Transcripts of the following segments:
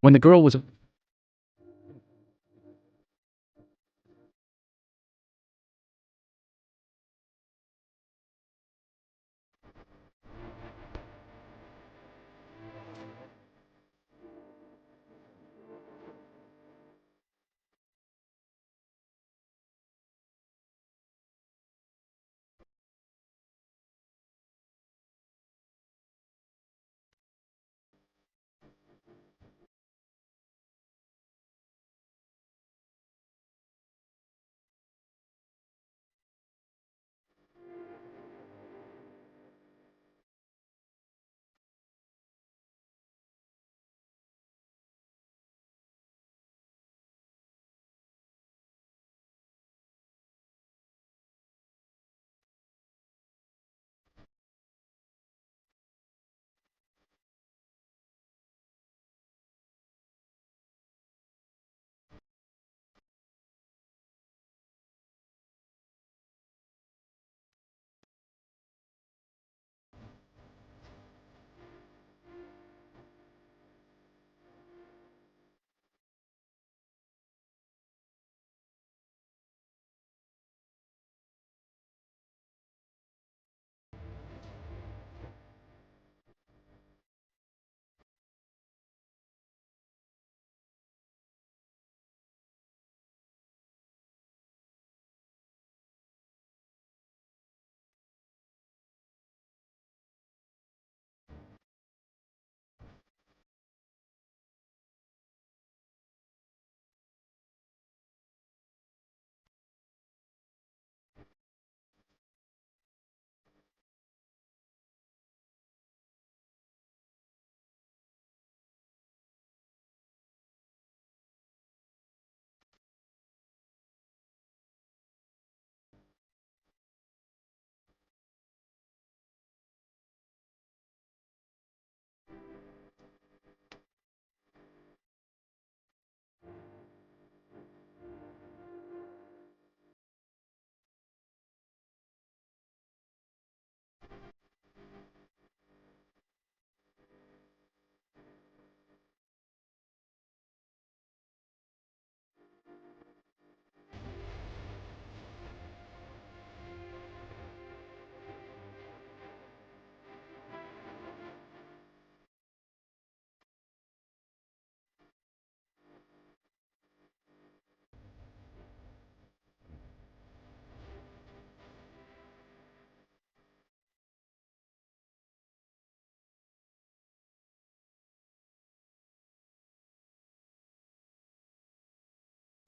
When the girl was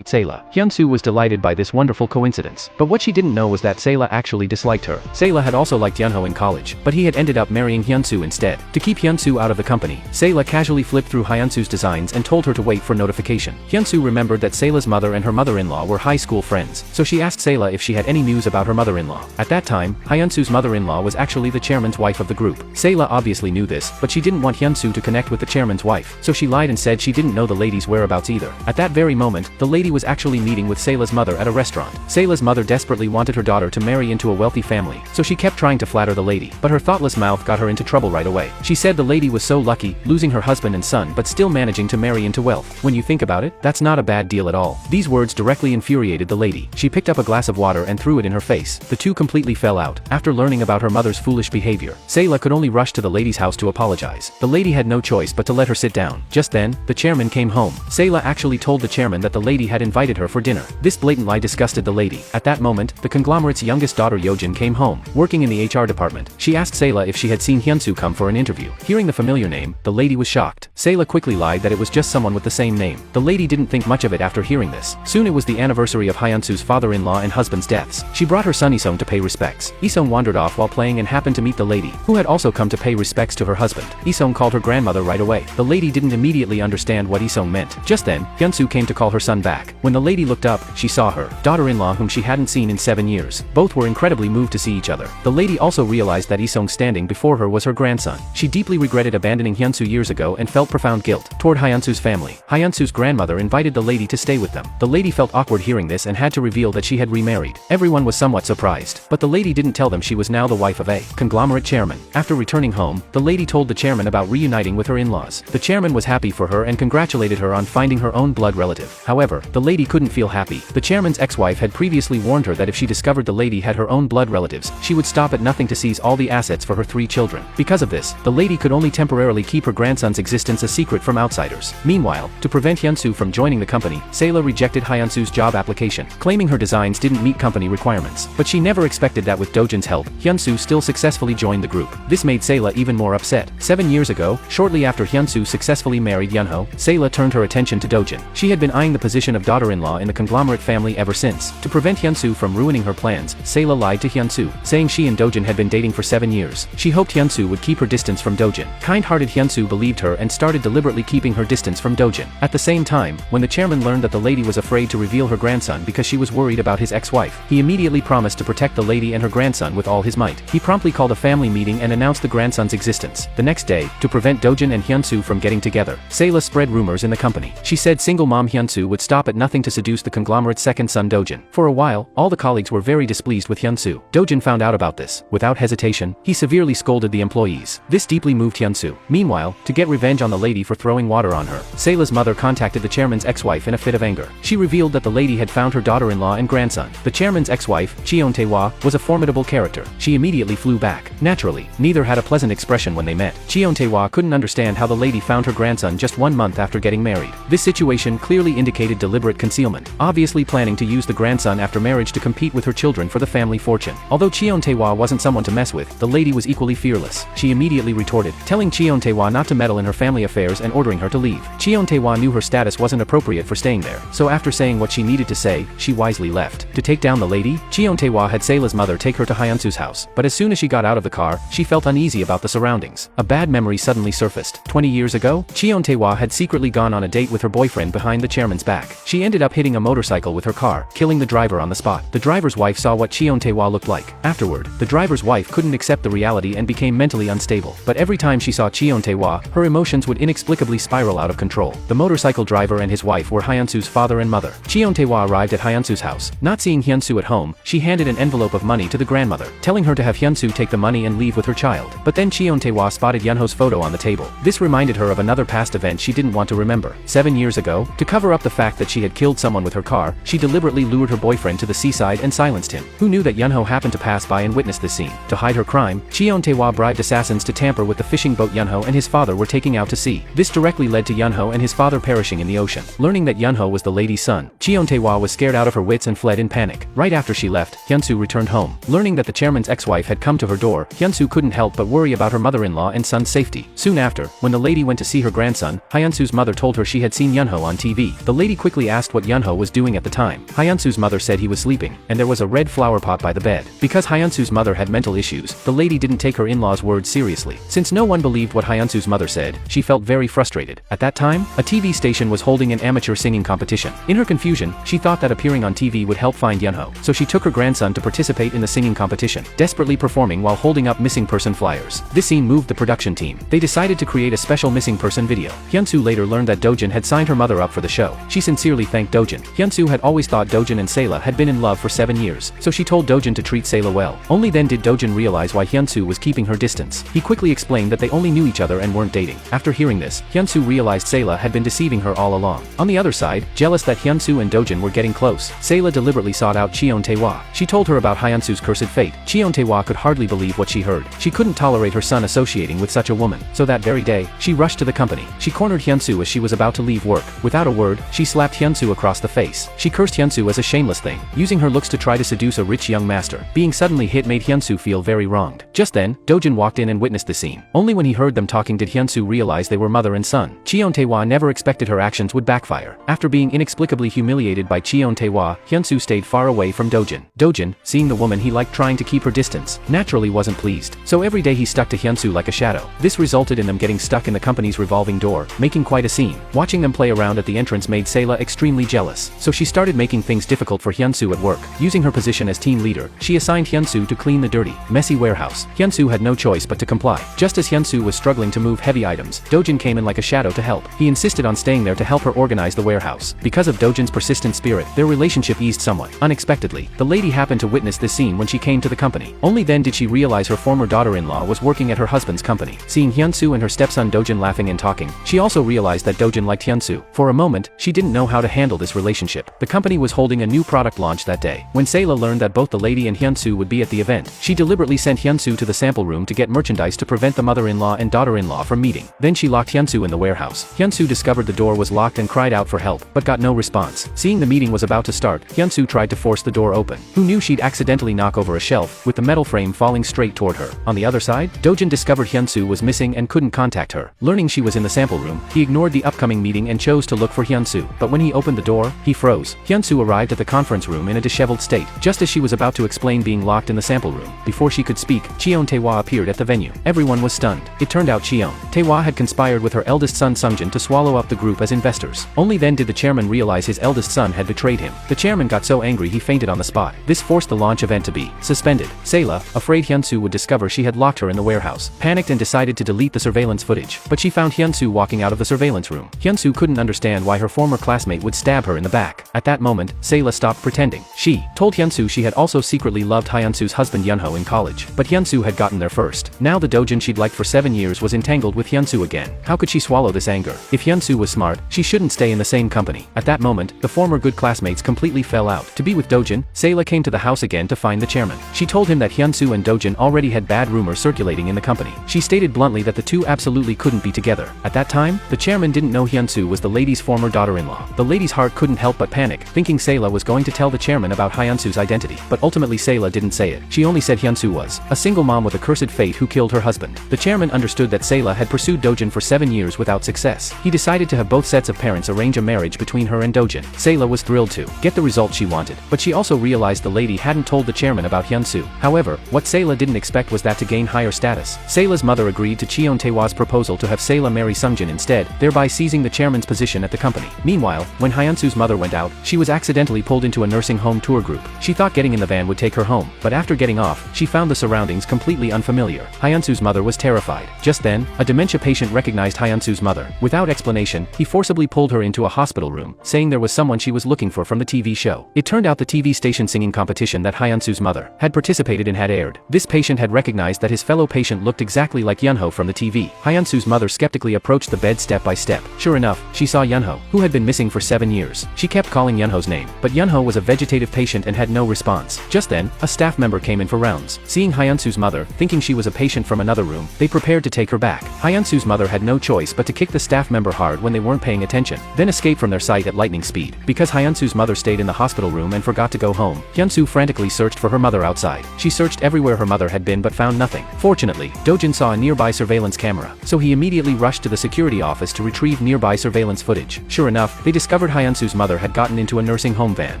Sayla. Hyun-Soo was delighted by this wonderful coincidence, but what she didn't know was that Sayla actually disliked her. Sayla had also liked Yoon-Ho in college, but he had ended up marrying Hyun-Soo instead. To keep Hyun-Soo out of the company, Sayla casually flipped through Hyun-Soo's designs and told her to wait for notification. Hyun-Soo remembered that Sayla's mother and her mother-in-law were high school friends, so she asked Sayla if she had any news about her mother-in-law. At that time, Hyun-Soo's mother-in-law was actually the chairman's wife of the group. Sayla obviously knew this, but she didn't want Hyun-Soo to connect with the chairman's wife, so she lied and said she didn't know the lady's whereabouts either. At that very moment, the lady was actually meeting with Sayla's mother at a restaurant. Sayla's mother desperately wanted her daughter to marry into a wealthy family, so she kept trying to flatter the lady, but her thoughtless mouth got her into trouble right away. She said the lady was so lucky, losing her husband and son but still managing to marry into wealth. When you think about it, that's not a bad deal at all. These words directly infuriated the lady. She picked up a glass of water and threw it in her face. The two completely fell out. After learning about her mother's foolish behavior, Sayla could only rush to the lady's house to apologize. The lady had no choice but to let her sit down. Just then, the chairman came home. Sayla actually told the chairman that the lady had invited her for dinner. This blatant lie disgusted the lady. At that moment, the conglomerate's youngest daughter Yojin came home. Working in the HR department, she asked Sayla if she had seen Hyun-Soo come for an interview. Hearing the familiar name, the lady was shocked. Sayla quickly lied that it was just someone with the same name. The lady didn't think much of it after hearing this. Soon it was the anniversary of Hyun-Soo's father-in-law and husband's deaths. She brought her son Isong to pay respects. Isong wandered off while playing and happened to meet the lady, who had also come to pay respects to her husband. Isong called her grandmother right away. The lady didn't immediately understand what Isong meant. Just then, Hyun-Soo came to call her son back. back. When the lady looked up, she saw her daughter-in-law whom she hadn't seen in 7 years. Both were incredibly moved to see each other. The lady also realized that Yi-sung standing before her was her grandson. She deeply regretted abandoning Hyun-Soo years ago and felt profound guilt toward Hyun-Soo's family. Hyun-Soo's grandmother invited the lady to stay with them. The lady felt awkward hearing this and had to reveal that she had remarried. Everyone was somewhat surprised, but the lady didn't tell them she was now the wife of a conglomerate chairman. After returning home, the lady told the chairman about reuniting with her in-laws. The chairman was happy for her and congratulated her on finding her own blood relative. However, the lady couldn't feel happy. The chairman's ex-wife had previously warned her that if she discovered the lady had her own blood relatives, she would stop at nothing to seize all the assets for her 3 children. Because of this, the lady could only temporarily keep her grandson's existence a secret from outsiders. Meanwhile, to prevent Hyun-Soo from joining the company, Sayla rejected Hyun-Soo's job application, claiming her designs didn't meet company requirements. But she never expected that with Dojin's help, Hyun-Soo still successfully joined the group. This made Sayla even more upset. 7 years ago, shortly after Hyun-Soo successfully married Yoon-Ho, Sayla turned her attention to Dojin. She had been eyeing the position of daughter-in-law in the conglomerate family ever since. To prevent Hyun-Soo from ruining her plans, Sayla lied to Hyun-Soo, saying she and Dojin had been dating for 7 years. She hoped Hyun-Soo would keep her distance from Dojin. Kind-hearted Hyun-Soo believed her and started deliberately keeping her distance from Dojin. At the same time, when the chairman learned that the lady was afraid to reveal her grandson because she was worried about his ex-wife, he immediately promised to protect the lady and her grandson with all his might. He promptly called a family meeting and announced the grandson's existence. The next day, to prevent Dojin and Hyun-Soo from getting together, Sayla spread rumors in the company. She said single mom Hyun-Soo would stop at nothing to seduce the conglomerate's second son Dojin. For a while, all the colleagues were very displeased with Hyun-Soo. Dojin found out about this. Without hesitation, he severely scolded the employees. This deeply moved Hyun-Soo. Meanwhile, to get revenge on the lady for throwing water on her, Sayla's mother contacted the chairman's ex-wife in a fit of anger. She revealed that the lady had found her daughter-in-law and grandson. The chairman's ex-wife, Cheon-tae-hwa, was a formidable character. She immediately flew back. Naturally, neither had a pleasant expression when they met. Cheon-tae-hwa couldn't understand how the lady found her grandson just 1 month after getting married. This situation clearly indicated deliberate concealment, obviously planning to use the grandson after marriage to compete with her children for the family fortune. Although Cheon-tae-hwa wasn't someone to mess with, the lady was equally fearless. She immediately retorted, telling Cheon-tae-hwa not to meddle in her family affairs and ordering her to leave. Cheon-tae-hwa knew her status wasn't appropriate for staying there, so after saying what she needed to say, she wisely left. To take down the lady, Cheon-tae-hwa had Sayla's mother take her to Hyun-Soo's house, but as soon as she got out of the car, she felt uneasy about the surroundings. A bad memory suddenly surfaced. 20 years ago, Cheon-tae-hwa had secretly gone on a date with her boyfriend behind the chairman's back. She ended up hitting a motorcycle with her car, killing the driver on the spot. The driver's wife saw what Cheon-tae-hwa looked like. Afterward, the driver's wife couldn't accept the reality and became mentally unstable. But every time she saw Cheon-tae-hwa, her emotions would inexplicably spiral out of control. The motorcycle driver and his wife were Hyun-Soo's father and mother. Cheon-tae-hwa arrived at Hyun-Soo's house. Not seeing Hyun-Soo at home, she handed an envelope of money to the grandmother, telling her to have Hyun-Soo take the money and leave with her child. But then Cheon-tae-hwa spotted Yoon-Ho's photo on the table. This reminded her of another past event she didn't want to remember. 7 years ago, to cover up the fact that she had killed someone with her car, she deliberately lured her boyfriend to the seaside and silenced him. Who knew that Yoon-Ho happened to pass by and witness this scene? To hide her crime, Cheon-tae-hwa bribed assassins to tamper with the fishing boat Yoon-Ho and his father were taking out to sea. This directly led to Yoon-Ho and his father perishing in the ocean. Learning that Yoon-Ho was the lady's son, Cheon-tae-hwa was scared out of her wits and fled in panic. Right after she left, Hyun-Soo returned home. Learning that the chairman's ex-wife had come to her door, Hyun-Soo couldn't help but worry about her mother-in-law and son's safety. Soon after, when the lady went to see her grandson, Hyun-Soo's mother told her she had seen Yoon-Ho on TV. The lady quickly asked what Yoon-Ho was doing at the time. Hyun-Soo's mother said he was sleeping, and there was a red flower pot by the bed. Because Hyun-Soo's mother had mental issues, the lady didn't take her in-laws' words seriously. Since no one believed what Hyun-Soo's mother said, she felt very frustrated. At that time, a TV station was holding an amateur singing competition. In her confusion, she thought that appearing on TV would help find Yoon-Ho, so she took her grandson to participate in the singing competition, desperately performing while holding up missing person flyers. This scene moved the production team. They decided to create a special missing person video. Hyun-Soo later learned that Dojin had signed her mother up for the show. She sincerely thanked Dojin. Hyun-Soo had always thought Dojin and Sayla had been in love for 7 years, so she told Dojin to treat Sayla well. Only then did Dojin realize why Hyun-Soo was keeping her distance. He quickly explained that they only knew each other and weren't dating. After hearing this, Hyun-Soo realized Sayla had been deceiving her all along. On the other side, jealous that Hyun-Soo and Dojin were getting close, Sayla deliberately sought out Cheon-tae-hwa. She told her about Hyun-Soo's cursed fate. Cheon-tae-hwa could hardly believe what she heard. She couldn't tolerate her son associating with such a woman. So that very day, she rushed to the company. She cornered Hyun-Soo as she was about to leave work. Without a word, she slapped Hyun-Soo across the face. She cursed Hyun-Soo as a shameless thing, using her looks to try to seduce a rich young master. Being suddenly hit made Hyun-Soo feel very wronged. Just then, Dojin walked in and witnessed the scene. Only when he heard them talking did Hyun-Soo realize they were mother and son. Cheon-tae-hwa never expected her actions would backfire. After being inexplicably humiliated by Cheon-tae-hwa, Hyun-Soo stayed far away from Dojin. Dojin, seeing the woman he liked trying to keep her distance, naturally wasn't pleased. So every day he stuck to Hyun-Soo like a shadow. This resulted in them getting stuck in the company's revolving door, making quite a scene. Watching them play around at the entrance made Sayla extremely extremely jealous, so she started making things difficult for Hyun-Soo at work. Using her position as team leader, she assigned Hyun-Soo to clean the dirty, messy warehouse. Hyun-Soo had no choice but to comply. Just as Hyun-Soo was struggling to move heavy items, Dojin came in like a shadow to help. He insisted on staying there to help her organize the warehouse. Because of Dojin's persistent spirit, their relationship eased somewhat. Unexpectedly, the lady happened to witness this scene when she came to the company. Only then did she realize her former daughter-in-law was working at her husband's company. Seeing Hyun-Soo and her stepson Dojin laughing and talking, she also realized that Dojin liked Hyun-Soo. For a moment, she didn't know how to handle this relationship. The company was holding a new product launch that day. When Sayla learned that both the lady and Hyun-Soo would be at the event, she deliberately sent Hyun-Soo to the sample room to get merchandise to prevent the mother-in-law and daughter-in-law from meeting. Then she locked Hyun-Soo in the warehouse. Hyun-Soo discovered the door was locked and cried out for help, but got no response. Seeing the meeting was about to start, Hyun-Soo tried to force the door open. Who knew she'd accidentally knock over a shelf, with the metal frame falling straight toward her. On the other side, Dojin discovered Hyun-Soo was missing and couldn't contact her. Learning she was in the sample room, he ignored the upcoming meeting and chose to look for Hyun-Soo. But when he opened the door, he froze. Hyun-Soo arrived at the conference room in a disheveled state. Just as she was about to explain being locked in the sample room, before she could speak, Cheon Tae-hwa appeared at the venue. Everyone was stunned. It turned out Cheon Tae-hwa had conspired with her eldest son Sungjin to swallow up the group as investors. Only then did the chairman realize his eldest son had betrayed him. The chairman got so angry he fainted on the spot. This forced the launch event to be suspended. Sayla, afraid Hyun-Soo would discover she had locked her in the warehouse, panicked and decided to delete the surveillance footage. But she found Hyun-Soo walking out of the surveillance room. Hyun-Soo couldn't understand why her former classmate would stab her in the back. At that moment, Sayla stopped pretending. She told Hyun-Soo she had also secretly loved Hyun-Soo's husband Yoon-Ho in college, but Hyun-Soo had gotten there first. Now the Dojin she'd liked for 7 years was entangled with Hyun-Soo again. How could she swallow this anger? If Hyun-Soo was smart, she shouldn't stay in the same company. At that moment, the former good classmates completely fell out. To be with Dojin, Sayla came to the house again to find the chairman. She told him that Hyun-Soo and Dojin already had bad rumors circulating in the company. She stated bluntly that the two absolutely couldn't be together. At that time, the chairman didn't know Hyun-Soo was the lady's former daughter-in-law. The lady's heart couldn't help but panic, thinking Sayla was going to tell the chairman about Hyun-Soo's identity. But ultimately Sayla didn't say it. She only said Hyun-Soo was a single mom with a cursed fate who killed her husband. The chairman understood that Sayla had pursued Dojin for 7 years without success. He decided to have both sets of parents arrange a marriage between her and Dojin. Sayla was thrilled to get the result she wanted, but she also realized the lady hadn't told the chairman about Hyun-Soo. However, what Sayla didn't expect was that to gain higher status, Sayla's mother agreed to Cheon Tae-hwa's proposal to have Sayla marry Sungjin instead, thereby seizing the chairman's position at the company. Meanwhile, when Hyun-Soo's mother went out, she was accidentally pulled into a nursing home tour group. She thought getting in the van would take her home, but after getting off, she found the surroundings completely unfamiliar. Hyun-Soo's mother was terrified. Just then, a dementia patient recognized Hyun-Soo's mother. Without explanation, he forcibly pulled her into a hospital room, saying there was someone she was looking for from the TV show. It turned out the TV station singing competition that Hyun-Soo's mother had participated in had aired. This patient had recognized that his fellow patient looked exactly like Yoon-Ho from the TV. Hyun-Soo's mother skeptically approached the bed step by step. Sure enough, she saw Yoon-Ho, who had been missing for 7 years. She kept calling Yoon-Ho's name, but Yoon-Ho was a vegetative patient and had no response. Just then, a staff member came in for rounds. Seeing Hyun-Soo's mother, thinking she was a patient from another room, they prepared to take her back. Hyun-Soo's mother had no choice but to kick the staff member hard when they weren't paying attention, then escape from their sight at lightning speed. Because Hyun-Soo's mother stayed in the hospital room and forgot to go home, Hyun-Soo frantically searched for her mother outside. She searched everywhere her mother had been but found nothing. Fortunately, Dojin saw a nearby surveillance camera, so he immediately rushed to the security office to retrieve nearby surveillance footage. Sure enough, they discovered Hyun-Soo's mother had gotten into a nursing home van.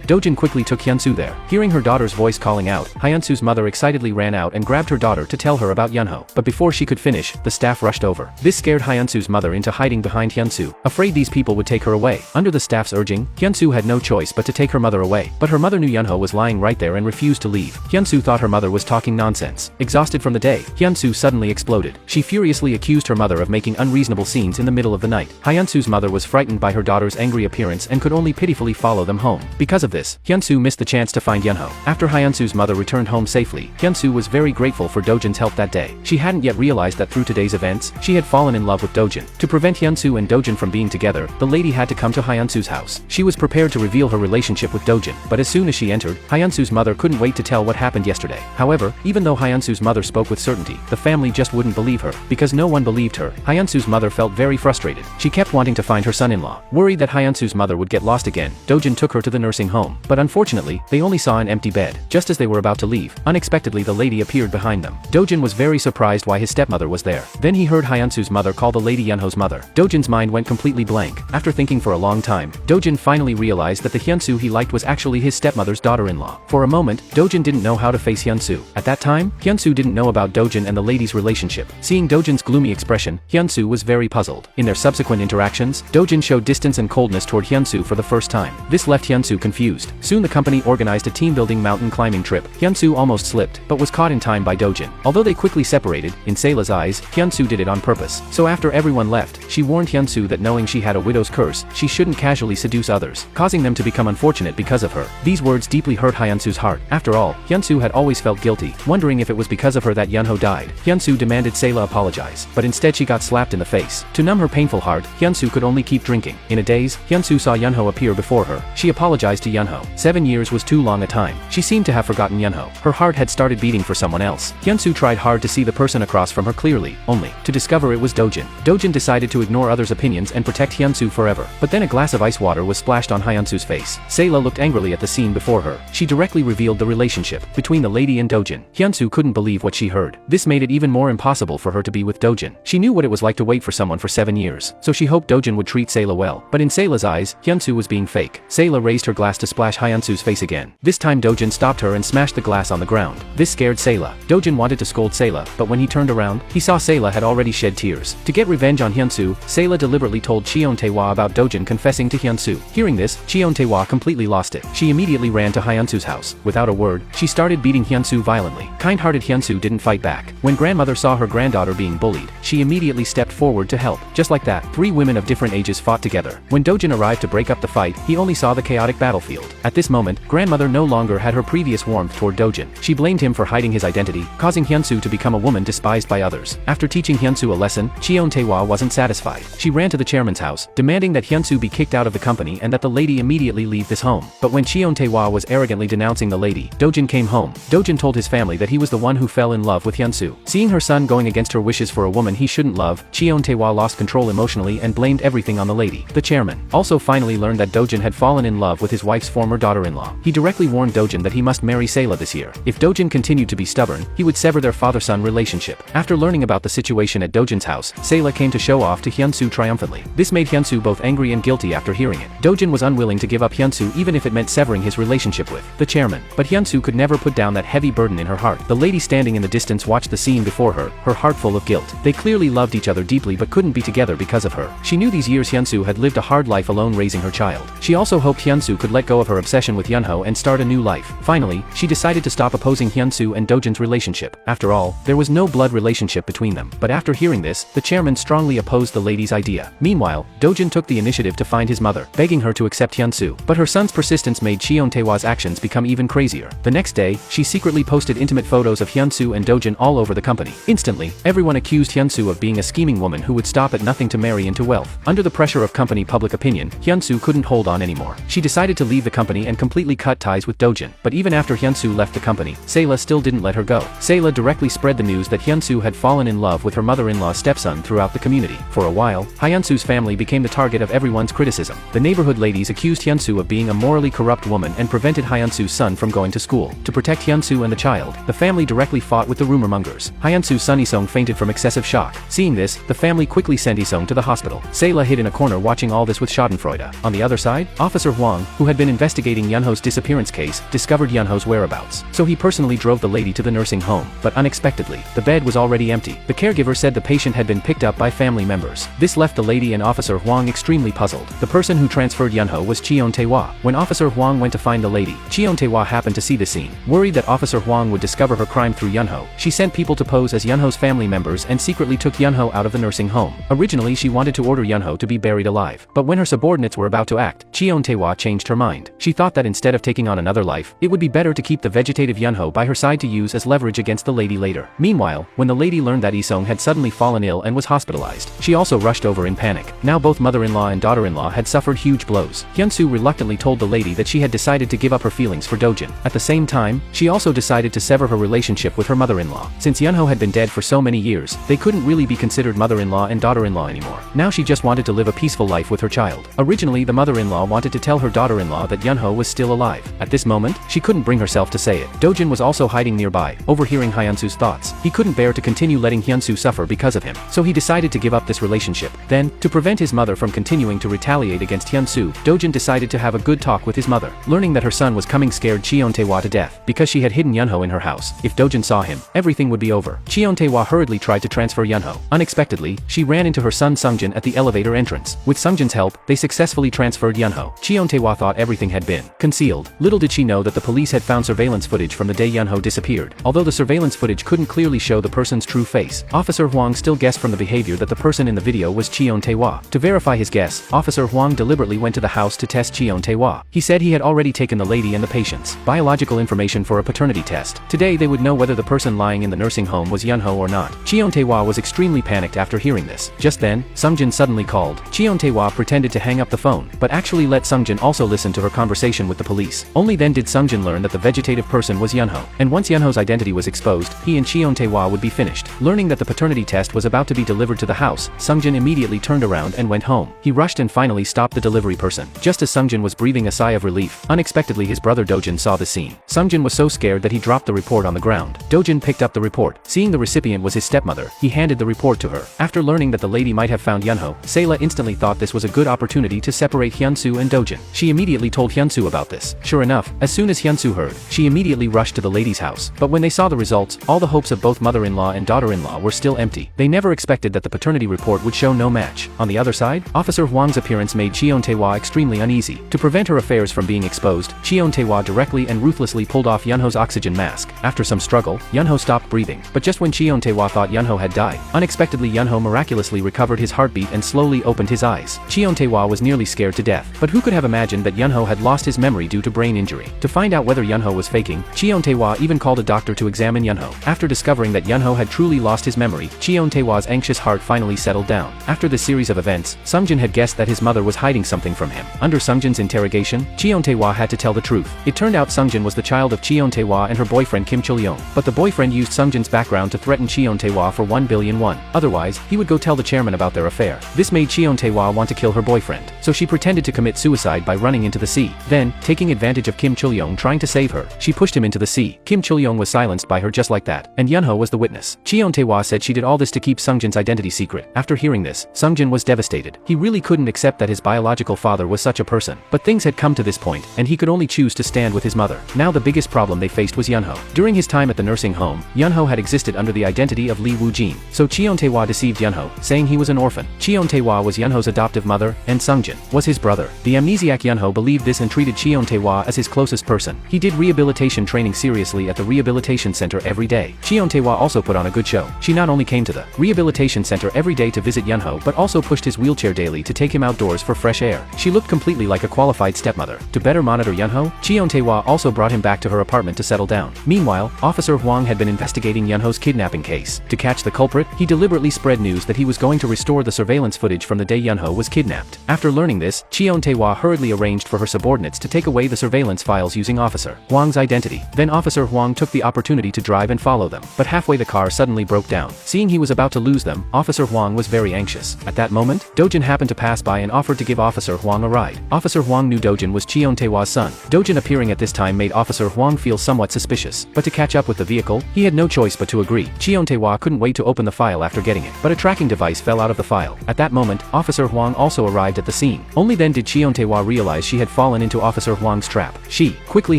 Dojin quickly took Hyun-Soo there. Hearing her daughter's voice calling out, Hyun-Soo's mother excitedly ran out and grabbed her daughter to tell her about Yoon-Ho. But before she could finish, the staff rushed over. This scared Hyun-Soo's mother into hiding behind Hyun-Soo, afraid these people would take her away. Under the staff's urging, Hyun-Soo had no choice but to take her mother away. But her mother knew Yoon-Ho was lying right there and refused to leave. Hyun-Soo thought her mother was talking nonsense. Exhausted from the day, Hyun-Soo suddenly exploded. She furiously accused her mother of making unreasonable scenes in the middle of the night. Hyun-Soo's mother was frightened by her daughter's angry appearance and could only pitifully follow them home. Because of this, Hyun-Soo missed the chance to find Yoon-Ho. After Hyun-Soo's mother returned home safely, Hyun-Soo was very grateful for Dojin's help that day. She hadn't yet realized that through today's events, she had fallen in love with Dojin. To prevent Hyun-Soo and Dojin from being together, the lady had to come to Hyun-Soo's house. She was prepared to reveal her relationship with Dojin, but as soon as she entered, Hyun-Soo's mother couldn't wait to tell what happened yesterday. However, even though Hyun-Soo's mother spoke with certainty, the family just wouldn't believe her. Because no one believed her, Hyun-Soo's mother felt very frustrated. She kept wanting to find her son-in-law. Worried that Hyun-Soo's mother would get lost again, Dojin took her to the nursing home. But unfortunately, they only saw an empty bed. Just as they were about to leave, unexpectedly the lady appeared behind them. Dojin was very surprised why his stepmother was there. Then he heard Hyun-Soo's mother call the lady Yoon-Ho's mother. Dojin's mind went completely blank. After thinking for a long time, Dojin finally realized that the Hyun-Soo he liked was actually his stepmother's daughter-in-law. For a moment, Dojin didn't know how to face Hyun-Soo. At that time, Hyun-Soo didn't know about Dojin and the lady's relationship. Seeing Dojin's gloomy expression, Hyun-Soo was very puzzled. In their subsequent interactions, Dojin showed distance and coldness toward toward Hyun-Soo for the first time. This left Hyun-Soo confused. Soon the company organized a team-building mountain climbing trip. Hyun-Soo almost slipped, but was caught in time by Dojin. Although they quickly separated, in Sayla's eyes, Hyun-Soo did it on purpose. So after everyone left, she warned Hyun-Soo that knowing she had a widow's curse, she shouldn't casually seduce others, causing them to become unfortunate because of her. These words deeply hurt Hyun-Soo's heart. After all, Hyun-Soo had always felt guilty, wondering if it was because of her that Yoon-Ho died. Hyun-Soo demanded Sayla apologize, but instead she got slapped in the face. To numb her painful heart, Hyun-Soo could only keep drinking. In a daze, Hyun-Soo saw Yoon-Ho appear before her. She apologized to Yoon-Ho. 7 years was too long a time. She seemed to have forgotten Yoon-Ho. Her heart had started beating for someone else. Hyun-Soo tried hard to see the person across from her clearly, only to discover it was Dojin. Dojin decided to ignore others' opinions and protect Hyun-Soo forever. But then a glass of ice water was splashed on Hyun-Soo's face. Sayla looked angrily at the scene before her. She directly revealed the relationship between the lady and Dojin. Hyun-Soo couldn't believe what she heard. This made it even more impossible for her to be with Dojin. She knew what it was like to wait for someone for 7 years, so she hoped Dojin would treat Sayla well. But in Sayla's eyes, Hyun-Soo was being fake. Sayla raised her glass to splash Hyun-Soo's face again. This time Dojin stopped her and smashed the glass on the ground. This scared Sayla. Dojin wanted to scold Sayla, but when he turned around, he saw Sayla had already shed tears. To get revenge on Hyun-Soo, Sayla deliberately told Cheon-tae-hwa about Dojin confessing to Hyun-Soo. Hearing this, Cheon-tae-hwa completely lost it. She immediately ran to Hyun-Soo's house. Without a word, she started beating Hyun-Soo violently. Kind-hearted Hyun-Soo didn't fight back. When grandmother saw her granddaughter being bullied, she immediately stepped forward to help. Just like that, 3 women of different ages fought together. When Dojin arrived to break up the fight, he only saw the chaotic battlefield. At this moment, grandmother no longer had her previous warmth toward Dojin. She blamed him for hiding his identity, causing Hyun-Soo to become a woman despised by others. After teaching Hyun-Soo a lesson, Cheon-tae-hwa wasn't satisfied. She ran to the chairman's house, demanding that Hyun-Soo be kicked out of the company and that the lady immediately leave this home. But when Cheon-tae-hwa was arrogantly denouncing the lady, Dojin came home. Dojin told his family that he was the one who fell in love with Hyun-Soo. Seeing her son going against her wishes for a woman he shouldn't love, Cheon-tae-hwa lost control emotionally and blamed everything on the lady. The chairman also finally learned that Dojin had fallen in love with his wife's former daughter-in-law. He directly warned Dojin that he must marry Sayla this year. If Dojin continued to be stubborn, he would sever their father-son relationship. After learning about the situation at Dojin's house, Sayla came to show off to Hyun-Soo triumphantly. This made Hyun-Soo both angry and guilty after hearing it. Dojin was unwilling to give up Hyun-Soo even if it meant severing his relationship with the chairman. But Hyun-Soo could never put down that heavy burden in her heart. The lady standing in the distance watched the scene before her, her heart full of guilt. They clearly loved each other deeply but couldn't be together because of her. She knew these years Hyun-Soo had lived a hard life alone raising her child. She also hoped Hyun-Soo could let go of her obsession with Yoon-Ho and start a new life. Finally, she decided to stop opposing Hyun-Soo and Dojin's relationship. After all, there was no blood relationship between them. But after hearing this, the chairman strongly opposed the lady's idea. Meanwhile, Dojin took the initiative to find his mother, begging her to accept Hyun-Soo. But her son's persistence made Cheon-tae-hwa's actions become even crazier. The next day, she secretly posted intimate photos of Hyun-Soo and Dojin all over the company. Instantly, everyone accused Hyun-Soo of being a scheming woman who would stop at nothing to marry into wealth. Under the pressure of company public opinion, Hyun-Soo couldn't hold on anymore. She decided to leave the company and completely cut ties with Dojin. But even after Hyun-Soo left the company, Sayla still didn't let her go. Sayla directly spread the news that Hyun-Soo had fallen in love with her mother-in-law's stepson throughout the community. For a while, Hyun-Soo's family became the target of everyone's criticism. The neighborhood ladies accused Hyun-Soo of being a morally corrupt woman and prevented Hyun-Soo's son from going to school. To protect Hyun-Soo and the child, the family directly fought with the rumor mongers. Hyun-Soo's son Lee-sung fainted from excessive shock. Seeing this, the family quickly sent Lee-sung to the hospital. Sayla hid in a corner watching all this with schadenfreude. On the other side, Officer Hwang, who had been investigating Yoon-Ho's disappearance case, discovered Yoon-Ho's whereabouts. So he personally drove the lady to the nursing home. But unexpectedly, the bed was already empty. The caregiver said the patient had been picked up by family members. This left the lady and Officer Hwang extremely puzzled. The person who transferred Yoon-Ho was Cheon-tae-hwa. When Officer Hwang went to find the lady, Cheon-tae-hwa happened to see the scene. Worried that Officer Hwang would discover her crime through Yoon-Ho, she sent people to pose as Yoon-Ho's family members and secretly took Yoon-Ho out of the nursing home. Originally she wanted to order Yoon-Ho to be buried alive. But when her subordinates were about to act, Cheon-tae-hwa changed her mind. She thought that instead of taking on another life, it would be better to keep the vegetative Yoon-Ho by her side to use as leverage against the lady later. Meanwhile, when the lady learned that Lee-sung had suddenly fallen ill and was hospitalized, she also rushed over in panic. Now both mother-in-law and daughter-in-law had suffered huge blows. Hyun-Soo reluctantly told the lady that she had decided to give up her feelings for Dojin. At the same time, she also decided to sever her relationship with her mother-in-law. Since Yoon-Ho had been dead for so many years, they couldn't really be considered mother-in-law and daughter-in-law anymore. Now she just wanted to live a peaceful life with her child. Originally the mother-in-law wanted to tell her daughter-in-law that Yoon-Ho was still alive. At this moment, she couldn't bring herself to say it. Dojin was also hiding nearby, overhearing Hyun-Soo's thoughts. He couldn't bear to continue letting Hyun-Soo suffer because of him, so he decided to give up this relationship. Then, to prevent his mother from continuing to retaliate against Hyun-Soo, Dojin decided to have a good talk with his mother. Learning that her son was coming scared Cheon-tae-hwa to death, because she had hidden Yoon-Ho in her house. If Dojin saw him, everything would be over. Cheon-tae-hwa hurriedly tried to transfer Yoon-Ho. Unexpectedly, she ran into her son Sungjin at the elevator entrance. With Sungjin's help, they succeeded successfully transferred Yoon-Ho. Cheon-tae-hwa thought everything had been concealed. Little did she know that the police had found surveillance footage from the day Yoon-Ho disappeared. Although the surveillance footage couldn't clearly show the person's true face, Officer Hwang still guessed from the behavior that the person in the video was Cheon-tae-hwa. To verify his guess, Officer Hwang deliberately went to the house to test Cheon-tae-hwa. He said he had already taken the lady and the patient's biological information for a paternity test. Today they would know whether the person lying in the nursing home was Yoon-Ho or not. Cheon-tae-hwa was extremely panicked after hearing this. Just then, Sungjin suddenly called. Cheon-tae-hwa pretended to hang up the phone, but actually let Sungjin also listen to her conversation with the police. Only then did Sungjin learn that the vegetative person was Yoon-Ho. And once Yoon-Ho's identity was exposed, he and Cheon-tae-hwa would be finished. Learning that the paternity test was about to be delivered to the house, Sungjin immediately turned around and went home. He rushed and finally stopped the delivery person. Just as Sungjin was breathing a sigh of relief, unexpectedly his brother Dojin saw the scene. Sungjin was so scared that he dropped the report on the ground. Dojin picked up the report. Seeing the recipient was his stepmother, he handed the report to her. After learning that the lady might have found Yoon-Ho, Sayla instantly thought this was a good opportunity to separate Hyun-Soo and Dojin. She immediately told Hyun-Soo about this. Sure enough, as soon as Hyun-Soo heard, she immediately rushed to the lady's house. But when they saw the results, all the hopes of both mother-in-law and daughter-in-law were still empty. They never expected that the paternity report would show no match. On the other side, Officer Hwang's appearance made Cheon-tae-hwa extremely uneasy. To prevent her affairs from being exposed, Cheon-tae-hwa directly and ruthlessly pulled off Yoon-Ho's oxygen mask. After some struggle, Yoon-Ho stopped breathing. But just when Cheon-tae-hwa thought Yoon-Ho had died, unexpectedly Yoon-Ho miraculously recovered his heartbeat and slowly opened his eyes. Cheon-tae-hwa was nearly scared to death. But who could have imagined that Yoon-Ho had lost his memory due to brain injury? To find out whether Yoon-Ho was faking, Cheon-tae-hwa even called a doctor to examine Yoon-Ho. After discovering that Yoon-Ho had truly lost his memory, Cheon-tae-hwa's anxious heart finally settled down. After this series of events, Sungjin had guessed that his mother was hiding something from him. Under Sungjin's interrogation, Cheon-tae-hwa had to tell the truth. It turned out Sungjin was the child of Cheon-tae-hwa and her boyfriend Kim Chul-yong. But the boyfriend used Sungjin's background to threaten Cheon-tae-hwa for 1 billion won. Otherwise, he would go tell the chairman about their affair. This made Cheon-tae-hwa want to kill her boyfriend. So she pretended to commit suicide by running into the sea. Then, taking advantage of Kim Chul-yong trying to save her, she pushed him into the sea. Kim Chul-yong was silenced by her just like that, and Yoon-Ho was the witness. Cheon-tae-hwa said she did all this to keep Sungjin's identity secret. After hearing this, Sungjin was devastated. He really couldn't accept that his biological father was such a person. But things had come to this point, and he could only choose to stand with his mother. Now the biggest problem they faced was Yoon-Ho. During his time at the nursing home, Yoon-Ho had existed under the identity of Lee Woo-jin. So Cheon-tae-hwa deceived Yoon-Ho, saying he was an orphan. Cheon-tae-hwa was Yoon-Ho's adoptive mother, and Sungjin was his brother. The amnesiac Yoon-Ho believed this and treated Cheon-tae-hwa as his closest person. He did rehabilitation training seriously at the rehabilitation center every day. Cheon-tae-hwa also put on a good show. She not only came to the rehabilitation center every day to visit Yoon-Ho but also pushed his wheelchair daily to take him outdoors for fresh air. She looked completely like a qualified stepmother. To better monitor Yoon-Ho, Cheon-tae-hwa also brought him back to her apartment to settle down. Meanwhile, Officer Hwang had been investigating Yoon-Ho's kidnapping case. To catch the culprit, he deliberately spread news that he was going to restore the surveillance footage from the day Yoon-Ho was kidnapped. After learning this, Cheon-tae-hwa hurriedly arranged for her subordinates to take away the surveillance files using Officer Hwang's identity. Then Officer Hwang took the opportunity to drive and follow them. But halfway the car suddenly broke down. Seeing he was about to lose them, Officer Hwang was very anxious. At that moment, Dojin happened to pass by and offered to give Officer Hwang a ride. Officer Hwang knew Dojin was Cheon-tae-hwa's son. Dojin appearing at this time made Officer Hwang feel somewhat suspicious. But to catch up with the vehicle, he had no choice but to agree. Cheon-tae-hwa couldn't wait to open the file after getting it. But a tracking device fell out of the file. At that moment, Officer Hwang also arrived at the scene. Only then did Cheon-tae-hwa realize she had fallen into Officer Hwang's trap. She quickly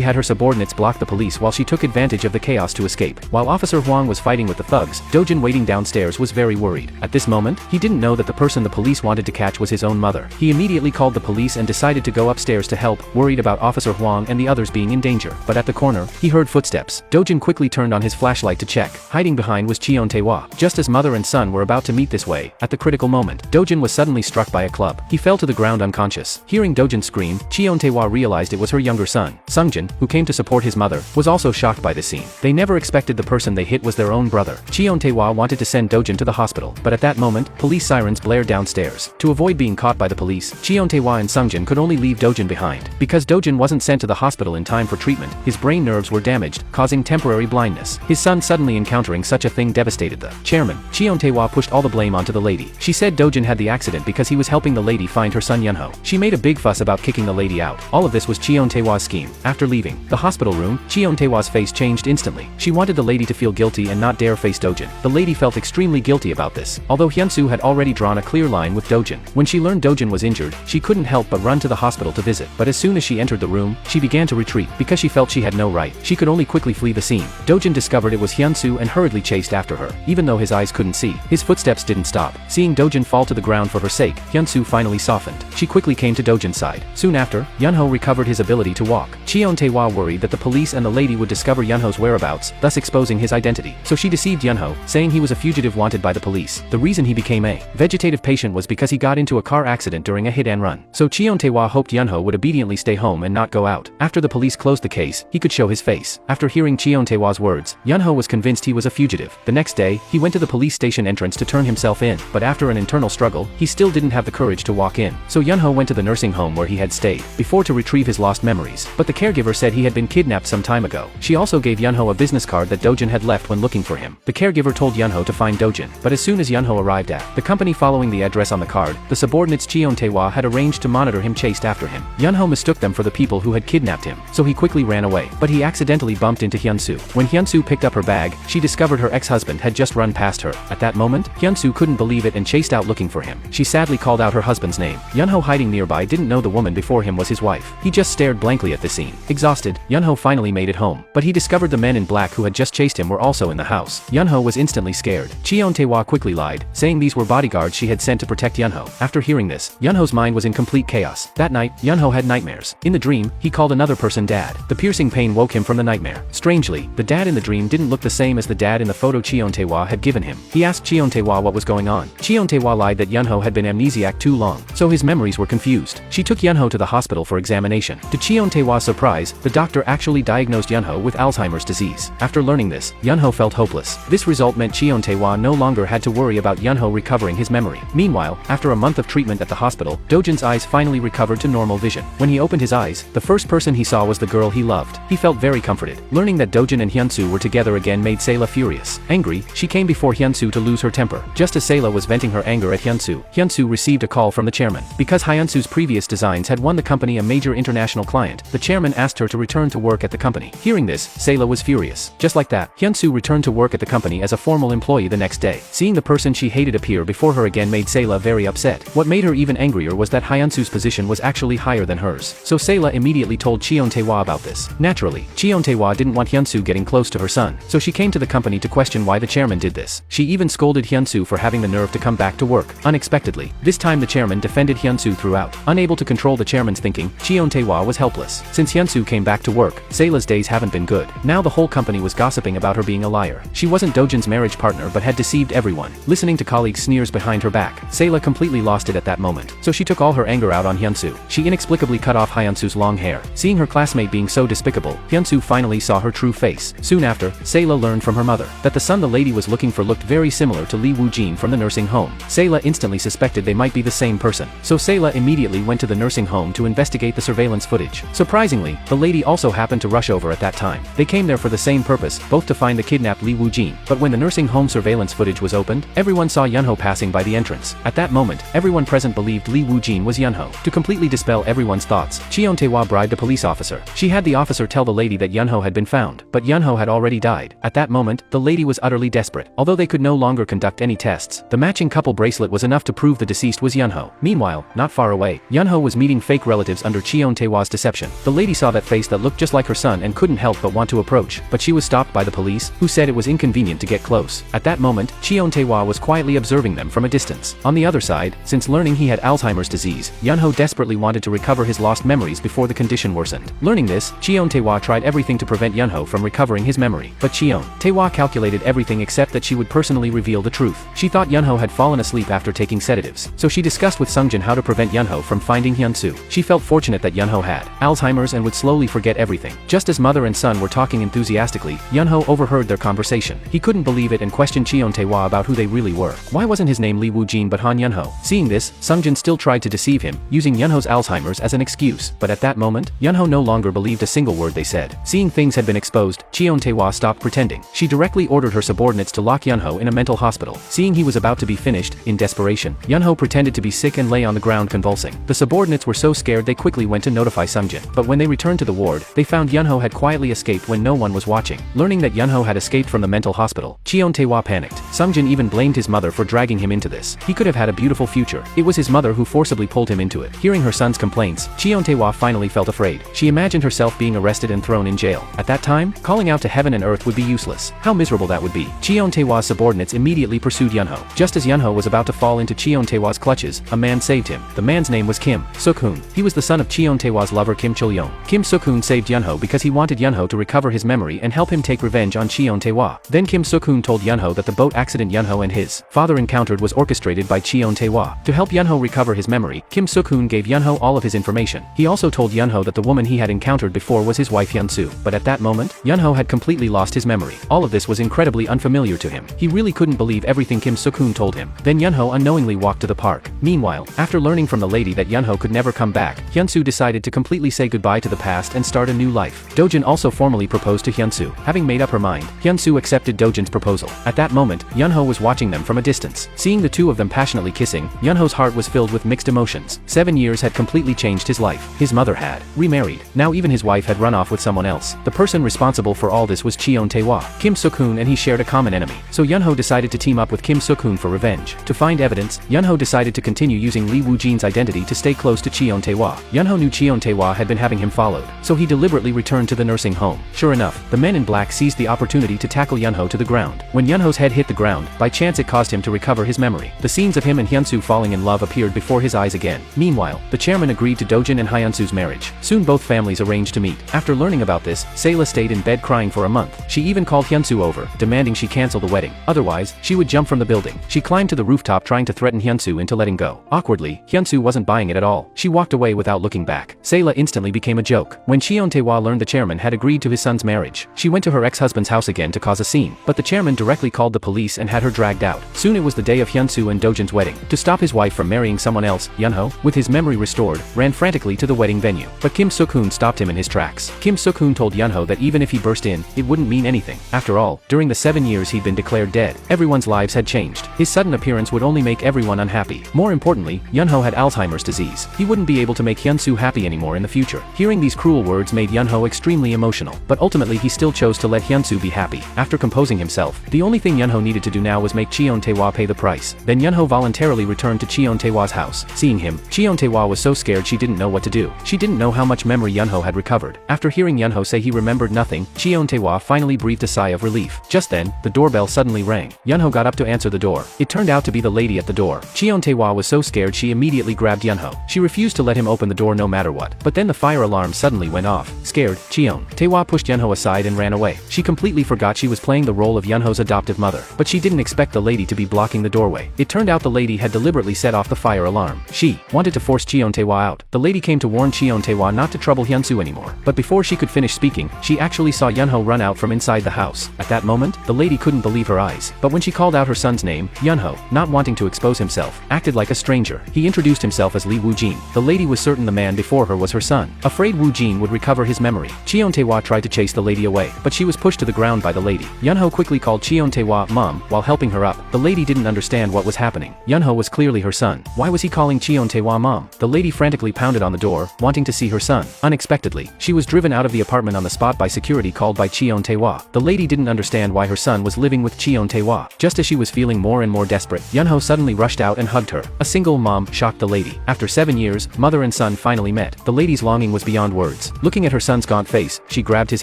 had her subordinates block the police while she took advantage of the chaos to escape. While Officer Hwang was fighting with the thugs, Dojin waiting downstairs was very worried. At this moment, he didn't know that the person the police wanted to catch was his own mother. He immediately called the police and decided to go upstairs to help, worried about Officer Hwang and the others being in danger. But at the corner, he heard footsteps. Dojin quickly turned on his flashlight to check. Hiding behind was Cheon-tae-hwa. Just as mother and son were about to meet this way, at the critical moment, Dojin was suddenly struck by a club. He fell to the ground unconscious. Hearing Dojin scream, Cheon-tae-hwa realized it was her younger son. Sungjin, who came to support his mother, was also shocked by this scene. They never expected the person they hit was their own brother. Cheon-tae-hwa wanted to send Dojin to the hospital, but at that moment, police sirens blared downstairs. To avoid being caught by the police, Cheon-tae-hwa and Sungjin could only leave Dojin behind. Because Dojin wasn't sent to the hospital in time for treatment, his brain nerves were damaged, causing temporary blindness. His son suddenly encountering such a thing devastated the chairman. Cheon-tae-hwa pushed all the blame onto the lady. She said Dojin had the accident because he was helping the lady find her son Yoon-Ho. She made a big fuss about kicking the lady out. All of this was Cheon-tae-hwa's scheme. After leaving the hospital room, Cheon-tae-hwa's face changed instantly. She wanted the lady to feel guilty and not dare face Dojin. The lady felt extremely guilty about this, although Hyun-Soo had already drawn a clear line with Dojin. When she learned Dojin was injured, she couldn't help but run to the hospital to visit. But as soon as she entered the room, she began to retreat. Because she felt she had no right, she could only quickly flee the scene. Dojin discovered it was Hyun-Soo and hurriedly chased after her. Even though his eyes couldn't see, his footsteps didn't stop. Seeing Dojin fall to the ground for her sake, Hyun-Soo finally softened. softened. She quickly came to Dojin's side. Soon after, Yoon-Ho recovered his ability to walk. Cheon-tae-hwa worried that the police and the lady would discover Yoon-Ho's whereabouts, thus exposing his identity. So she deceived Yoon-Ho, saying he was a fugitive wanted by the police. The reason he became a vegetative patient was because he got into a car accident during a hit-and-run. So Cheon-tae-hwa hoped Yoon-Ho would obediently stay home and not go out. After the police closed the case, he could show his face. After hearing Cheon-tae-hwa's words, Yoon-Ho was convinced he was a fugitive. The next day, he went to the police station entrance to turn himself in, but after an internal struggle, he still didn't have the courage to walk in. So Yoon-Ho went to the nursing home where he had stayed before to retrieve his lost memories. But the caregiver said he had been kidnapped some time ago. She also gave Yoon-Ho a business card that Dojin had left when looking for him. The caregiver told Yoon-Ho to find Dojin, but as soon as Yoon-Ho arrived at the company following the address on the card, the subordinates Cheon-tae-hwa had arranged to monitor him chased after him. Yoon-Ho mistook them for the people who had kidnapped him, so he quickly ran away, but he accidentally bumped into Hyun-Soo. When Hyun-Soo picked up her bag, she discovered her ex-husband had just run past her. At that moment, Hyun-Soo couldn't believe it and chased out looking for him. She sadly called out her husband's name. Yoon-Ho hiding nearby didn't know the woman before him was his wife. He just stared blankly at the scene. Exhausted, Yoon-Ho finally made it home, but he discovered the men in black who had just chased him were also in the house. Yoon-Ho was instantly scared. Cheon-tae-hwa quickly lied, saying these were bodyguards she had sent to protect Yoon-Ho. After hearing this, Yoon-Ho's mind was in complete chaos. That night, Yoon-Ho had nightmares. In the dream, he called another person dad. The piercing pain woke him from the nightmare. Strangely, the dad in the dream didn't look the same as the dad in the photo Cheon-tae-hwa had given him. He asked Cheon-tae-hwa what was going on. Cheon-tae-hwa lied that Yoon-Ho had been amnesiac too long, so his memories were confused. She took Yoon-Ho to the hospital for examination. To Cheon-tae-hwa's surprise, the doctor actually diagnosed Yoon-Ho with Alzheimer's disease. After learning this, Yoon-Ho felt hopeless. This result meant Cheon-tae-hwa no longer had to worry about Yoon-Ho recovering his memory. Meanwhile, after a month of treatment at the hospital, Dojin's eyes finally recovered to normal vision. When he opened his eyes, the first person he saw was the girl he loved. He felt very comforted. Learning that Dojin and Hyun-Soo were together again made Sayla furious. Angry, she came before Hyun-Soo to lose her temper. Just as Sayla was venting her anger at Hyun-Soo, Hyun-Soo received a call from the chairman. Because Hyun-Soo's previous designs had won the company a major international client, the chairman asked her to return to work at the company. Hearing this, Sayla was furious. Just like that, Hyun-Soo returned to work at the company as a formal employee the next day. Seeing the person she hated appear before her again made Sayla very upset. What made her even angrier was that Hyun-Soo's position was actually higher than hers. So Sayla immediately told Cheon-tae-hwa about this. Naturally, Cheon-tae-hwa didn't want Hyun-Soo getting close to her son, so she came to the company to question why the chairman did this. She even scolded Hyun-Soo for having the nerve to come back to work. Unexpectedly, this time the chairman defended Hyun-Soo throughout. Unable to control the chairman's thinking, Cheon-tae-hwa was helpless. Since Hyun-Soo came back to work, Sayla's days haven't been good. Now the whole company was gossiping about her being a liar. She wasn't Dojin's marriage partner but had deceived everyone. Listening to colleagues' sneers behind her back, Sayla completely lost it at that moment. So she took all her anger out on Hyun-Soo. She inexplicably cut off Hyun-Soo's long hair. Seeing her classmate being so despicable, Hyun-Soo finally saw her true face. Soon after, Sayla learned from her mother that the son the lady was looking for looked very similar to Lee Woo-jin from the nursing home. Sayla instantly suspected they might be the same person. So Sayla immediately went to the nursing home to investigate the surveillance footage. Surprisingly, the lady also happened to rush over at that time. They came there for the same purpose, both to find the kidnapped Lee Woo-jin. But when the nursing home surveillance footage was opened, everyone saw Yoon-Ho passing by the entrance. At that moment, everyone present believed Lee Woo-jin was Yoon-Ho. To completely dispel everyone's thoughts, Cheon-tae-hwa bribed a police officer. She had the officer tell the lady that Yoon-Ho had been found, but Yoon-Ho had already died. At that moment, the lady was utterly desperate. Although they could no longer conduct any tests, the matching couple bracelet was enough to prove the deceased was Yoon-Ho. Meanwhile, not far away, Yoon-Ho was meeting fake relatives under Cheon-tae-hwa's deception. The lady saw that face that looked just like her son and couldn't help but want to approach, but she was stopped by the police, who said it was inconvenient to get close. At that moment, Cheon-tae-hwa was quietly observing them from a distance. On the other side, since learning he had Alzheimer's disease, Yoon-Ho desperately wanted to recover his lost memories before the condition worsened. Learning this, Cheon-tae-hwa tried everything to prevent Yoon-Ho from recovering his memory, but Cheon-tae-hwa calculated everything except that she would personally reveal the truth. She thought Yoon-Ho had fallen asleep after taking sedatives, so she discussed with Sungjin how to prevent Yoon-Ho from finding Hyun-Soo. She felt fortunate that Yoon-Ho had Alzheimer's and would slowly forget everything. Just as mother and son were talking enthusiastically, Yoon-Ho overheard their conversation. He couldn't believe it and questioned Cheon-tae-hwa about who they really were. Why wasn't his name Lee Woo-jin but Han Yoon-Ho? Seeing this, Sungjin still tried to deceive him, using Yoon-Ho's Alzheimer's as an excuse. But at that moment, Yoon-Ho no longer believed a single word they said. Seeing things had been exposed, Cheon-tae-hwa stopped pretending. She directly ordered her subordinates to lock Yoon-Ho in a mental hospital. Seeing he was about to be finished, in desperation, Yoon-Ho pretended to be sick and lay on the ground convulsing. The subordinates were so scared they quickly went to notify Sungjin. But when they returned to the ward, they found Yoon-Ho had quietly escaped when no one was watching. Learning that Yoon-Ho had escaped from the mental hospital, Cheon-tae-hwa panicked. Sungjin even blamed his mother for dragging him into this. He could have had a beautiful future. It was his mother who forcibly pulled him into it. Hearing her son's complaints, Cheon-tae-hwa finally felt afraid. She imagined herself being arrested and thrown in jail. At that time, calling out to heaven and earth would be useless. How miserable that would be. Cheon-tae-hwa's subordinates immediately pursued Yoon-Ho. Just as Yoon-Ho was about to fall into Cheon-tae-hwa's clutches, a man saved him. The man's name was Kim Soo-hoon. He was the son of Cheon Taewa's lover Kim Chul-young. Kim Soo-hoon saved Yoon-Ho because he wanted Yoon-Ho to recover his memory and help him take revenge on Cheon Taewa. Then Kim Soo-hoon told Yoon-Ho that the boat accident Yoon-Ho and his father encountered was orchestrated by Cheon Taewa. To help Yoon-Ho recover his memory, Kim Soo-hoon gave Yoon-Ho all of his information. He also told Yoon-Ho that the woman he had encountered before was his wife Hyun-Soo. But at that moment, Yoon-Ho had completely lost his memory. All of this was incredibly unfamiliar to him. He really couldn't believe everything Kim Soo-hoon told him. Then Yoon-Ho unknowingly walked to the park. Meanwhile, after learning from the lady that Yoon-Ho could never come back, Hyun-Soo decided to completely say goodbye to the past and start a new life. Dojin also formally proposed to Hyun-Soo. Having made up her mind, Hyun-Soo accepted Dojin's proposal. At that moment, Yoon-Ho was watching them from a distance. Seeing the two of them passionately kissing, Yoon-Ho's heart was filled with mixed emotions. 7 years had completely changed his life. His mother had remarried. Now even his wife had run off with someone else. The person responsible for all this was Cheon Taewa. Kim Soo-hoon and he shared a common enemy. So Yoon-Ho decided to team up with Kim Soo-hoon for revenge. To find evidence, Yoon-Ho decided to continue using Lee Woo-jin's identity to stay close to Cheon Taewa. Yoon-Ho knew Cheon Taewa had been having him followed, so he deliberately returned to the nursing home. Sure enough, the men in black seized the opportunity to tackle Yoon-Ho to the ground. When Yoon-Ho's head hit the ground, by chance it caused him to recover his memory. The scenes of him and Hyun-Soo falling in love appeared before his eyes again. Meanwhile, the chairman agreed to Dojin and Hyun-Soo's marriage. Soon both families arranged to meet. After learning about this, Sayla stayed in bed crying for a month. She even called Hyun-Soo over, demanding she cancel the wedding. Otherwise, she would jump from the building. She climbed to the rooftop trying to threaten Hyun-Soo into letting go. Awkwardly, Hyun-Soo wasn't buying it at all. She walked away without looking back. Sayla instantly became a joke. When Cheon Taewa learned the chairman had agreed to his son's marriage, she went to her ex-husband's house again to cause a scene. But the chairman directly called the police and had her dragged out. Soon it was the day of Hyun-Soo and Dojin's wedding. To stop his wife from marrying someone else, Yoon-Ho, with his memory restored, ran frantically to the wedding venue. But Kim Soo-hoon stopped him in his tracks. Kim Soo-hoon told Yoon-Ho that even if he burst in, it wouldn't mean anything. After all, during the 7 years he'd been declared dead, everyone's lives had changed. His sudden appearance would only make everyone unhappy. More importantly, Yoon-Ho had Alzheimer's disease. He wouldn't be able to make Hyun-Soo happy anymore in the future. Hearing these cruel words made Yoon-Ho extremely emotional. But ultimately he still chose to let Hyun-Soo be happy. After composing himself, the only thing Yoon-Ho needed to do now was make Cheon Taewa pay the price. Then Yoon-Ho voluntarily returned to Cheon Taewa's house. Seeing him, Cheon Taewa was so scared she didn't know what to do. She didn't know how much memory Yoon-Ho had recovered. After hearing Yoon-Ho say he remembered nothing, Cheon Taewa finally breathed a sigh of relief. Just then, the doorbell suddenly rang. Yoon-Ho got up to answer the door. It turned out to be the lady at the door. Cheon Taewa was so scared she immediately grabbed Yoon-Ho. She refused to let him open the door no matter what. But then the fire alarm suddenly went off. Scared, Cheon Taewa pushed Yoon-Ho aside and ran away. She completely forgot she was playing the role of Yoon-Ho's adoptive mother. But she didn't expect the lady to be blocking the doorway. It turned out the lady had deliberately set off the fire alarm. She wanted to force Cheon Taewa out. The lady came to warn Cheon Taewa not to trouble Hyun-Soo anymore. But before she could finish speaking, she actually saw Yoon-Ho run out from inside the house. At that moment, the lady couldn't believe her eyes. But when she called out her son's name, Yoon-Ho, not wanting to expose himself, acted like a stranger. He introduced himself as Lee Woo-jin. The lady was certain the man before her was her son. Afraid Woo-jin would recover his memory, Cheon Taewa tried to chase the lady away, but she was pushed to the ground by the lady. Yoon-Ho quickly called Cheon Taewa mom while helping her up. The lady didn't understand what was happening. Yoon-Ho was clearly her son. Why was he calling Cheon Taewa mom? The lady frantically pounded on the door, wanting to see her son. Unexpectedly, she was driven out of the apartment on the spot by security called by Cheon Taewa. The lady didn't understand why her son was living with Cheon Taewa. Just as she was feeling more and more desperate, Yoon-Ho suddenly rushed out and hugged her. A single mom shocked the lady. After 7 years, mother and son finally met. The lady's longing was beyond words. Looking at her son's gaunt face, she grabbed his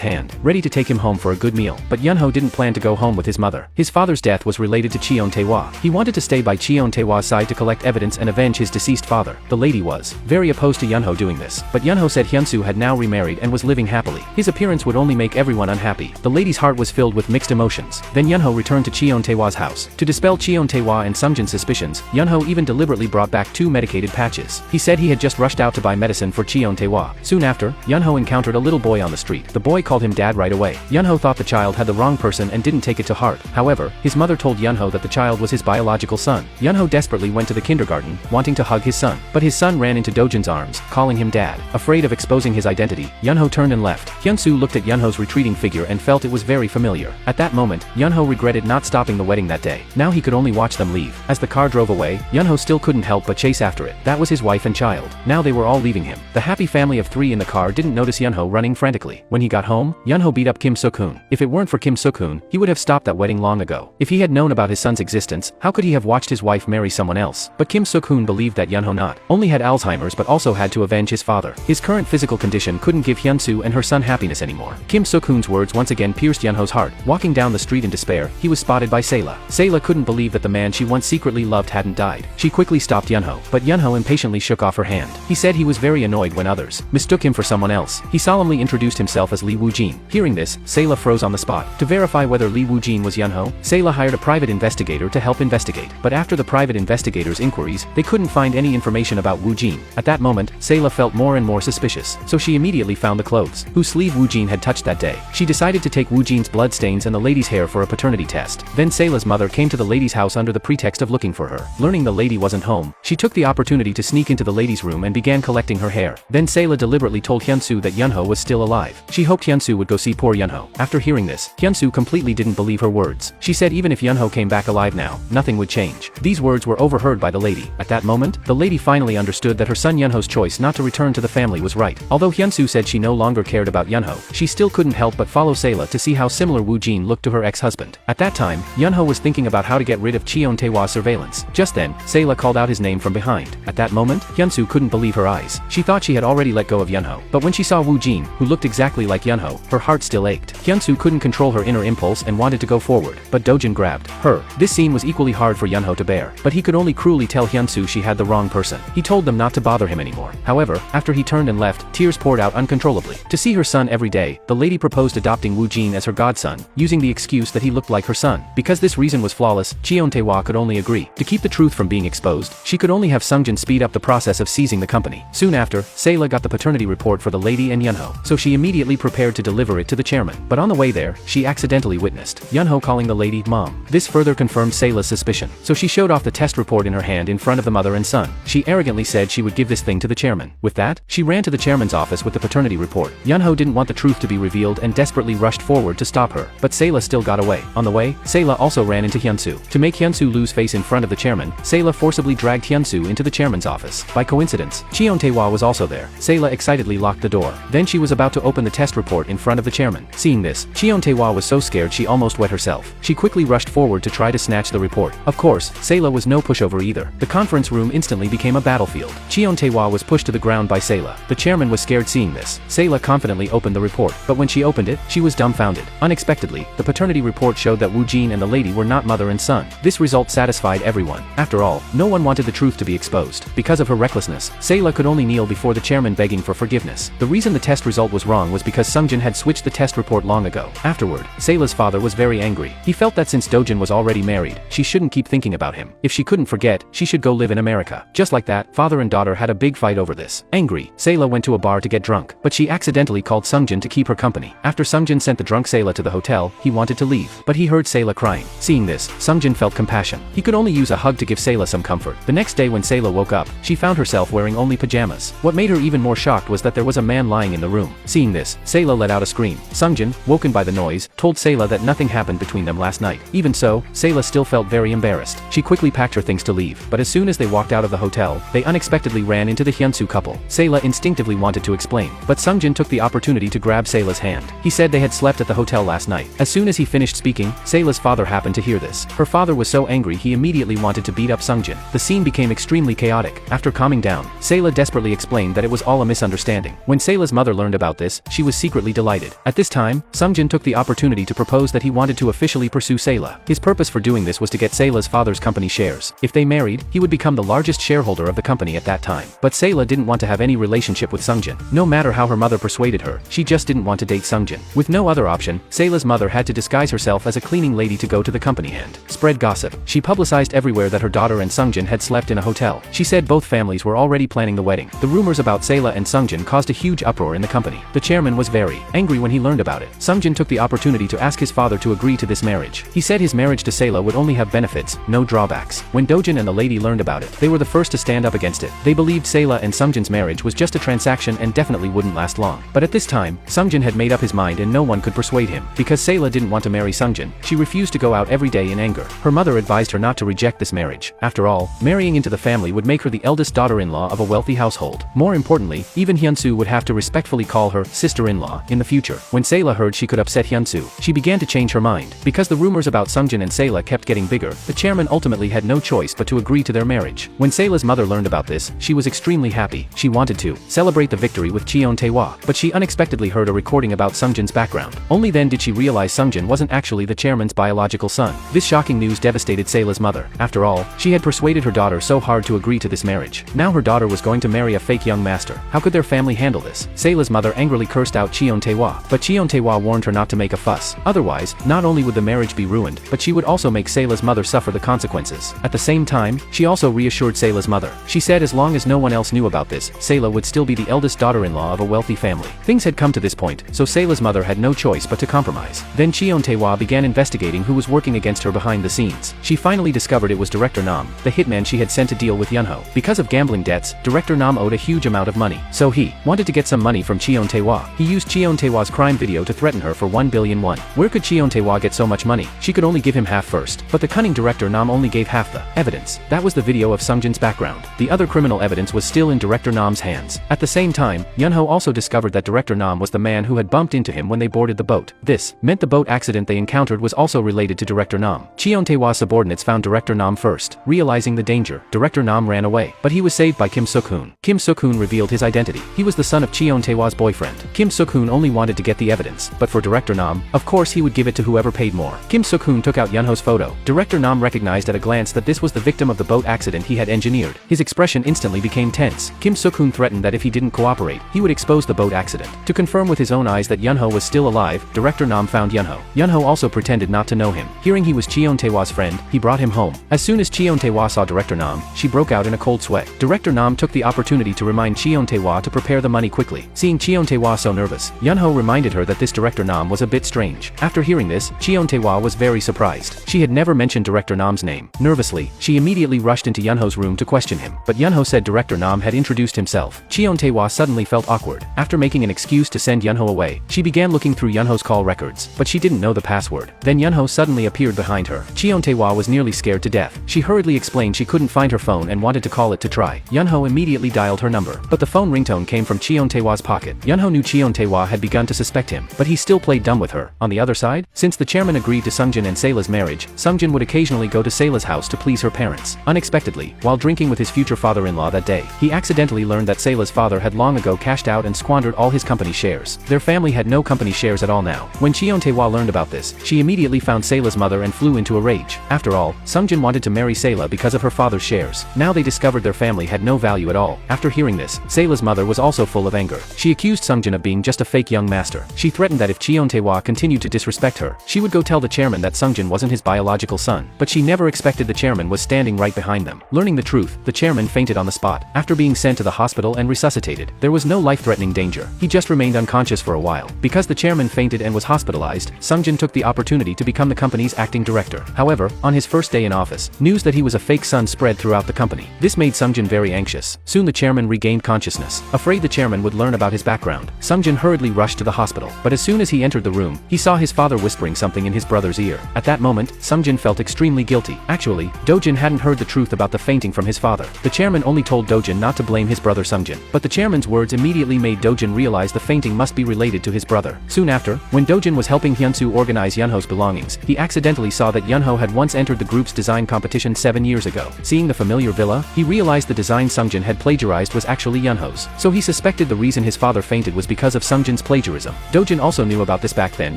hand, ready to take him home for a good meal. But Yoon-Ho didn't plan to go home with his mother. His father's death was related to Cheon Taewa. He wanted to stay by Cheon Taewa's side to collect evidence and avenge his deceased father. The lady was very opposed to Yoon-Ho doing this, but Yoon-Ho said Hyun-Soo had now remarried and was living happily. His appearance would only make everyone unhappy. The lady's heart was filled with mixed emotions. Then Yoon-Ho returned to Cheon Taewa's house. To dispel Cheon Taewa and Sungjin's suspicions, Yoon-Ho even deliberately brought back 2 medicated patches. He said he had just rushed out to buy medicine for Cheon Taewa. Soon after, Yoon-Ho encountered a little boy on the street. The boy called him dad right away. Yoon-Ho thought the child had the wrong person and didn't take it to heart. However, his mother told Yoon-Ho that the child was his biological son. Yoon-Ho desperately went to the kindergarten, wanting to hug his son. But his son ran into Dojin's arms, calling him dad. Afraid of exposing his identity, Yoon-Ho turned and left. Hyun-Soo looked at Yoon-Ho's retreating figure and felt it was very familiar. At that moment, Yoon-Ho regretted not stopping the wedding that day. Now he could only watch them leave. As the car drove away, Yoon-Ho still couldn't help but chase after it. That was his wife and child. Now they were all leaving him. The happy family of 3 in the car didn't notice Yoon-Ho running frantically. When he got home, Yoon-Ho beat up Kim Soo-hoon. If it weren't for Kim Soo-hoon, he would have stopped that wedding long ago. If he had known about his son's existence, how could he have watched his wife marry someone else? But Kim Soo-hoon believed that Yoon-Ho not only had Alzheimer's but also had to avenge his father. His current physical condition couldn't give Hyun-Soo and her son happiness anymore. Kim Soo-hoon's words once again pierced Yoon-Ho's heart. Walking down the street in despair, he was spotted by Sayla. Sayla couldn't believe that the man she once secretly loved hadn't died. She quickly stopped Yoon-Ho, but Yoon-Ho impatiently shook off her hand. He said he was very annoyed when others mistook him for someone else. He solemnly introduced himself as Lee Woo-jin. Hearing this, Sayla froze on the spot. To verify whether Lee Woo-jin was Yoon-Ho, Sayla hired a private investigator to help investigate. But after the private investigator's inquiries, they couldn't find any information about Woo-jin. At that moment, Sayla felt more and more suspicious, so she immediately found the clothes whose sleeve Woo-jin had touched that day. She decided to take Woo-jin's blood stains and the lady's hair for a paternity test. Then Sayla's mother came to the lady's house under the pretext of looking for her. Learning the lady wasn't home, she took the opportunity to sneak into the lady's room and began collecting her hair. Then Sayla deliberately told Hyun-Soo that Yoon-Ho was still alive. She hoped Hyun-Soo would go see poor Yoon-Ho. After hearing this, Hyun-Soo completely didn't believe her words. She said even if Yoon-Ho came back alive now, nothing would change. These words were overheard by the lady. At that moment, the lady finally understood that her son Yoon-Ho's choice not to return to the family was right. Although Hyun-Soo said she no longer cared about Yoon-Ho, she still couldn't help but follow Sayla to see how similar Woo-jin looked to her ex-husband. At that time, Yoon-Ho was thinking about how to get rid of Cheon-taewa's surveillance. Just then, Sayla called out his name from behind. At that moment, Hyun-Soo couldn't believe her eyes. She thought she had already let go of Yoon-Ho, but when she saw Woo-jin, who looked exactly like Yoon-Ho, her heart still ached. Hyun-Soo couldn't control her inner impulse and wanted to go forward, but Dojin grabbed her. This scene was equally hard for Yoon-Ho to bear, but he could only cruelly tell Hyun-Soo she had the wrong person. He told them not to bother him anymore. However, after he turned and left, tears poured out uncontrollably. To see her son every day, the lady proposed adopting Woo-jin as her godson, using the excuse that he looked like her son. Because this reason was flawless, Cheon-taewa could only agree. To keep the truth from being exposed, she could only have Sungjin speed up the process of seizing the company. Soon after, Sayla got the paternity report for the lady and Yoon-Ho, so she immediately prepared to deliver it to the chairman. But on the way there, she accidentally witnessed Yoon-Ho calling the lady mom. This further confirmed Sayla's suspicion, so she showed off the test report in her hand in front of the mother and son. She arrogantly said she would give this thing to the chairman. With that, she ran to the chairman's office with the paternity report. Yoon-Ho didn't want the truth to be revealed and desperately rushed forward to stop her, but Sayla still got away. On the way, Sayla also ran into Hyun-Soo. To make Hyun-Soo lose face in front of the chairman, Sayla forcibly dragged Hyun-Soo into the chairman's office. By coincidence, Cheon-taewa was also there. Sayla excitedly locked the door. Then she was about to open the test report in front of the chairman. Seeing this, Cheon-taewa was so scared she almost wet herself. She quickly rushed forward to try to snatch the report. Of course, Sayla was no pushover either. The conference room instantly became a battlefield. Cheon-taewa was pushed to the ground by Sayla. The chairman was scared seeing this. Sayla confidently opened the report, but when she opened it, she was dumbfounded. Unexpectedly, the paternity report showed that Woo-jin and the lady were not mother and son. This result satisfied everyone. After all, no one wanted the truth to be exposed. Because of her recklessness, Sayla could only kneel before the chairman begging for forgiveness. The reason the test result was wrong was because Sungjin had switched the test report long ago. Afterward, Sayla's father was very angry. He felt that since Dojin was already married, she shouldn't keep thinking about him. If she couldn't forget, she should go live in America. Just like that, father and daughter had a big fight over this. Angry, Sayla went to a bar to get drunk, but she accidentally called Sungjin to keep her company. After Sungjin sent the drunk Sayla to the hotel, he wanted to leave, but he heard Sayla crying. Seeing this, Sungjin felt compassion. He could only use a hug to give Sayla some comfort. The next day when Sayla woke up, she found herself wearing only pajamas. What made her even more shocked was that there was a man lying in the room. Seeing this, Sayla let out a scream. Sungjin, woken by the noise, told Sayla that nothing happened between them last night. Even so, Sayla still felt very embarrassed. She quickly packed her things to leave, but as soon as they walked out of the hotel, they unexpectedly ran into the Hyun-Soo couple. Sayla instinctively wanted to explain, but Sungjin took the opportunity to grab Sayla's hand. He said they had slept at the hotel last night. As soon as he finished speaking, Sayla's father happened to hear this. Her father was so angry he immediately wanted to beat up Sungjin. The scene became extremely chaotic. After calming down, Sayla desperately explained that it was all a misunderstanding. When Sayla's mother learned about this, she was secretly delighted. At this time, Sungjin took the opportunity to propose that he wanted to officially pursue Sayla. His purpose for doing this was to get Sayla's father's company shares. If they married, he would become the largest shareholder of the company at that time. But Sayla didn't want to have any relationship with Sungjin. No matter how her mother persuaded her, she just didn't want to date Sungjin. With no other option, Sayla's mother had to disguise herself as a cleaning lady to go to the company and spread gossip. She publicized everywhere that her daughter and Sungjin had slept in a hotel. She said both families were already planning the wedding. The rumors about Sayla and Sungjin caused a huge uproar in the company. The chairman was very angry when he learned about it. Sungjin took the opportunity to ask his father to agree to this marriage. He said his marriage to Sayla would only have benefits, no drawbacks. When Dojin and the lady learned about it, they were the first to stand up against it. They believed Sayla and Sungjin's marriage was just a transaction and definitely wouldn't last long. But at this time, Sungjin had made up his mind and no one could persuade him. Because Sayla didn't want to marry Sungjin, she refused to go out every day in anger. Her mother advised her not to reject this marriage. After all, marrying into the family would make her the eldest daughter-in-law of a wealthy household. More importantly, even Hyun-Soo would have to respectfully personally call her sister-in-law in the future. When Sayla heard she could upset Hyun-Soo, she began to change her mind. Because the rumors about Sungjin and Sayla kept getting bigger, the chairman ultimately had no choice but to agree to their marriage. When Sayla's mother learned about this, she was extremely happy. She wanted to celebrate the victory with Cheon-tae-hwa, but she unexpectedly heard a recording about Sungjin's background. Only then did she realize Sungjin wasn't actually the chairman's biological son. This shocking news devastated Sayla's mother. After all, she had persuaded her daughter so hard to agree to this marriage. Now her daughter was going to marry a fake young master. How could their family handle this? Sayla's mother angrily cursed out Cheon-tae-hwa, but Cheon-tae-hwa warned her not to make a fuss. Otherwise, not only would the marriage be ruined, but she would also make Sayla's mother suffer the consequences. At the same time, she also reassured Sayla's mother. She said as long as no one else knew about this, Sayla would still be the eldest daughter-in-law of a wealthy family. Things had come to this point, so Sayla's mother had no choice but to compromise. Then Cheon-tae-hwa began investigating who was working against her behind the scenes. She finally discovered it was Director Nam, the hitman she had sent to deal with Yoon-Ho. Because of gambling debts, Director Nam owed a huge amount of money, so he wanted to get some money from Cheon-tae-hwa. He used Cheon-tae-hwa's crime video to threaten her for 1 billion won. Where could Cheon-tae-hwa get so much money? She could only give him half first, but the cunning Director Nam only gave half the evidence. That was the video of Sungjin's background. The other criminal evidence was still in Director Nam's hands. At the same time, Yoon-Ho also discovered that Director Nam was the man who had bumped into him when they boarded the boat. This meant the boat accident they encountered was also related to Director Nam. Cheon-tae-hwa's subordinates found Director Nam first. Realizing the danger, Director Nam ran away, but he was saved by Kim Suk-hoon. Kim Suk-hoon revealed his identity. He was the son of Cheon-tae-hwa's boyfriend. Kim Suk-hoon only wanted to get the evidence, but for Director Nam, of course he would give it to whoever paid more. Kim Suk-hoon took out Yoon-Ho's photo. Director Nam recognized at a glance that this was the victim of the boat accident he had engineered. His expression instantly became tense. Kim Suk-hoon threatened that if he didn't cooperate, he would expose the boat accident. To confirm with his own eyes that Yoon-Ho was still alive, Director Nam found Yoon-Ho. Yoon-Ho also pretended not to know him. Hearing he was Cheon-tae-hwa's friend, he brought him home. As soon as Cheon-tae-hwa saw Director Nam, she broke out in a cold sweat. Director Nam took the opportunity to remind Cheon-tae-hwa to prepare the money quickly. Seeing Cheon-tae-hwa so nervous, Yoon-Ho reminded her that this Director Nam was a bit strange. After hearing this, Cheon-tae-hwa was very surprised. She had never mentioned Director Nam's name. Nervously, she immediately rushed into Yoon-Ho's room to question him, but Yoon-Ho said Director Nam had introduced himself. Cheon-tae-hwa suddenly felt awkward. After making an excuse to send Yoon-Ho away, she began looking through Yoon-Ho's call records, but she didn't know the password. Then Yoon-Ho suddenly appeared behind her. Cheon-tae-hwa was nearly scared to death. She hurriedly explained she couldn't find her phone and wanted to call it to try. Yoon-Ho immediately dialed her number, but the phone ringtone came from Cheon-tae-hwa's pocket. Yoon-Ho knew Cheon-tae-hwa had begun to suspect him, but he still played dumb with her. On the other side, since the chairman agreed to Sungjin and Sayla's marriage, Sungjin would occasionally go to Sayla's house to please her parents. Unexpectedly, while drinking with his future father-in-law that day, he accidentally learned that Sayla's father had long ago cashed out and squandered all his company shares. Their family had no company shares at all now. When Cheon-tae-hwa learned about this, she immediately found Sayla's mother and flew into a rage. After all, Sungjin wanted to marry Sayla because of her father's shares. Now they discovered their family had no value at all. After hearing this, Sayla's mother was also full of anger. She accused Sungjin of being just a fake young master. She threatened that if Cheon-tae-hwa continued to disrespect her, she would go tell the chairman that Sungjin wasn't his biological son. But she never expected the chairman was standing right behind them. Learning the truth, the chairman fainted on the spot. After being sent to the hospital and resuscitated, there was no life-threatening danger. He just remained unconscious for a while. Because the chairman fainted and was hospitalized, Sungjin took the opportunity to become the company's acting director. However, on his first day in office, news that he was a fake son spread throughout the company. This made Sungjin very anxious. Soon the chairman regained consciousness. Afraid the chairman would learn about his background, Sungjin hurriedly rushed to the hospital. But as soon as he entered the room, he saw his father whispering something in his brother's ear. At that moment, Sungjin felt extremely guilty. Actually, Dojin hadn't heard the truth about the fainting from his father. The chairman only told Dojin not to blame his brother Sungjin. But the chairman's words immediately made Dojin realize the fainting must be related to his brother. Soon after, when Dojin was helping Hyun-Soo organize Yoon-Ho's belongings, he accidentally saw that Yoon-Ho had once entered the group's design competition 7 years ago. Seeing the familiar villa, he realized the design Sungjin had plagiarized was actually Yoon-Ho's. So he suspected the reason his father fainted was because of Sungjin's plagiarism. Dojin also knew about this back then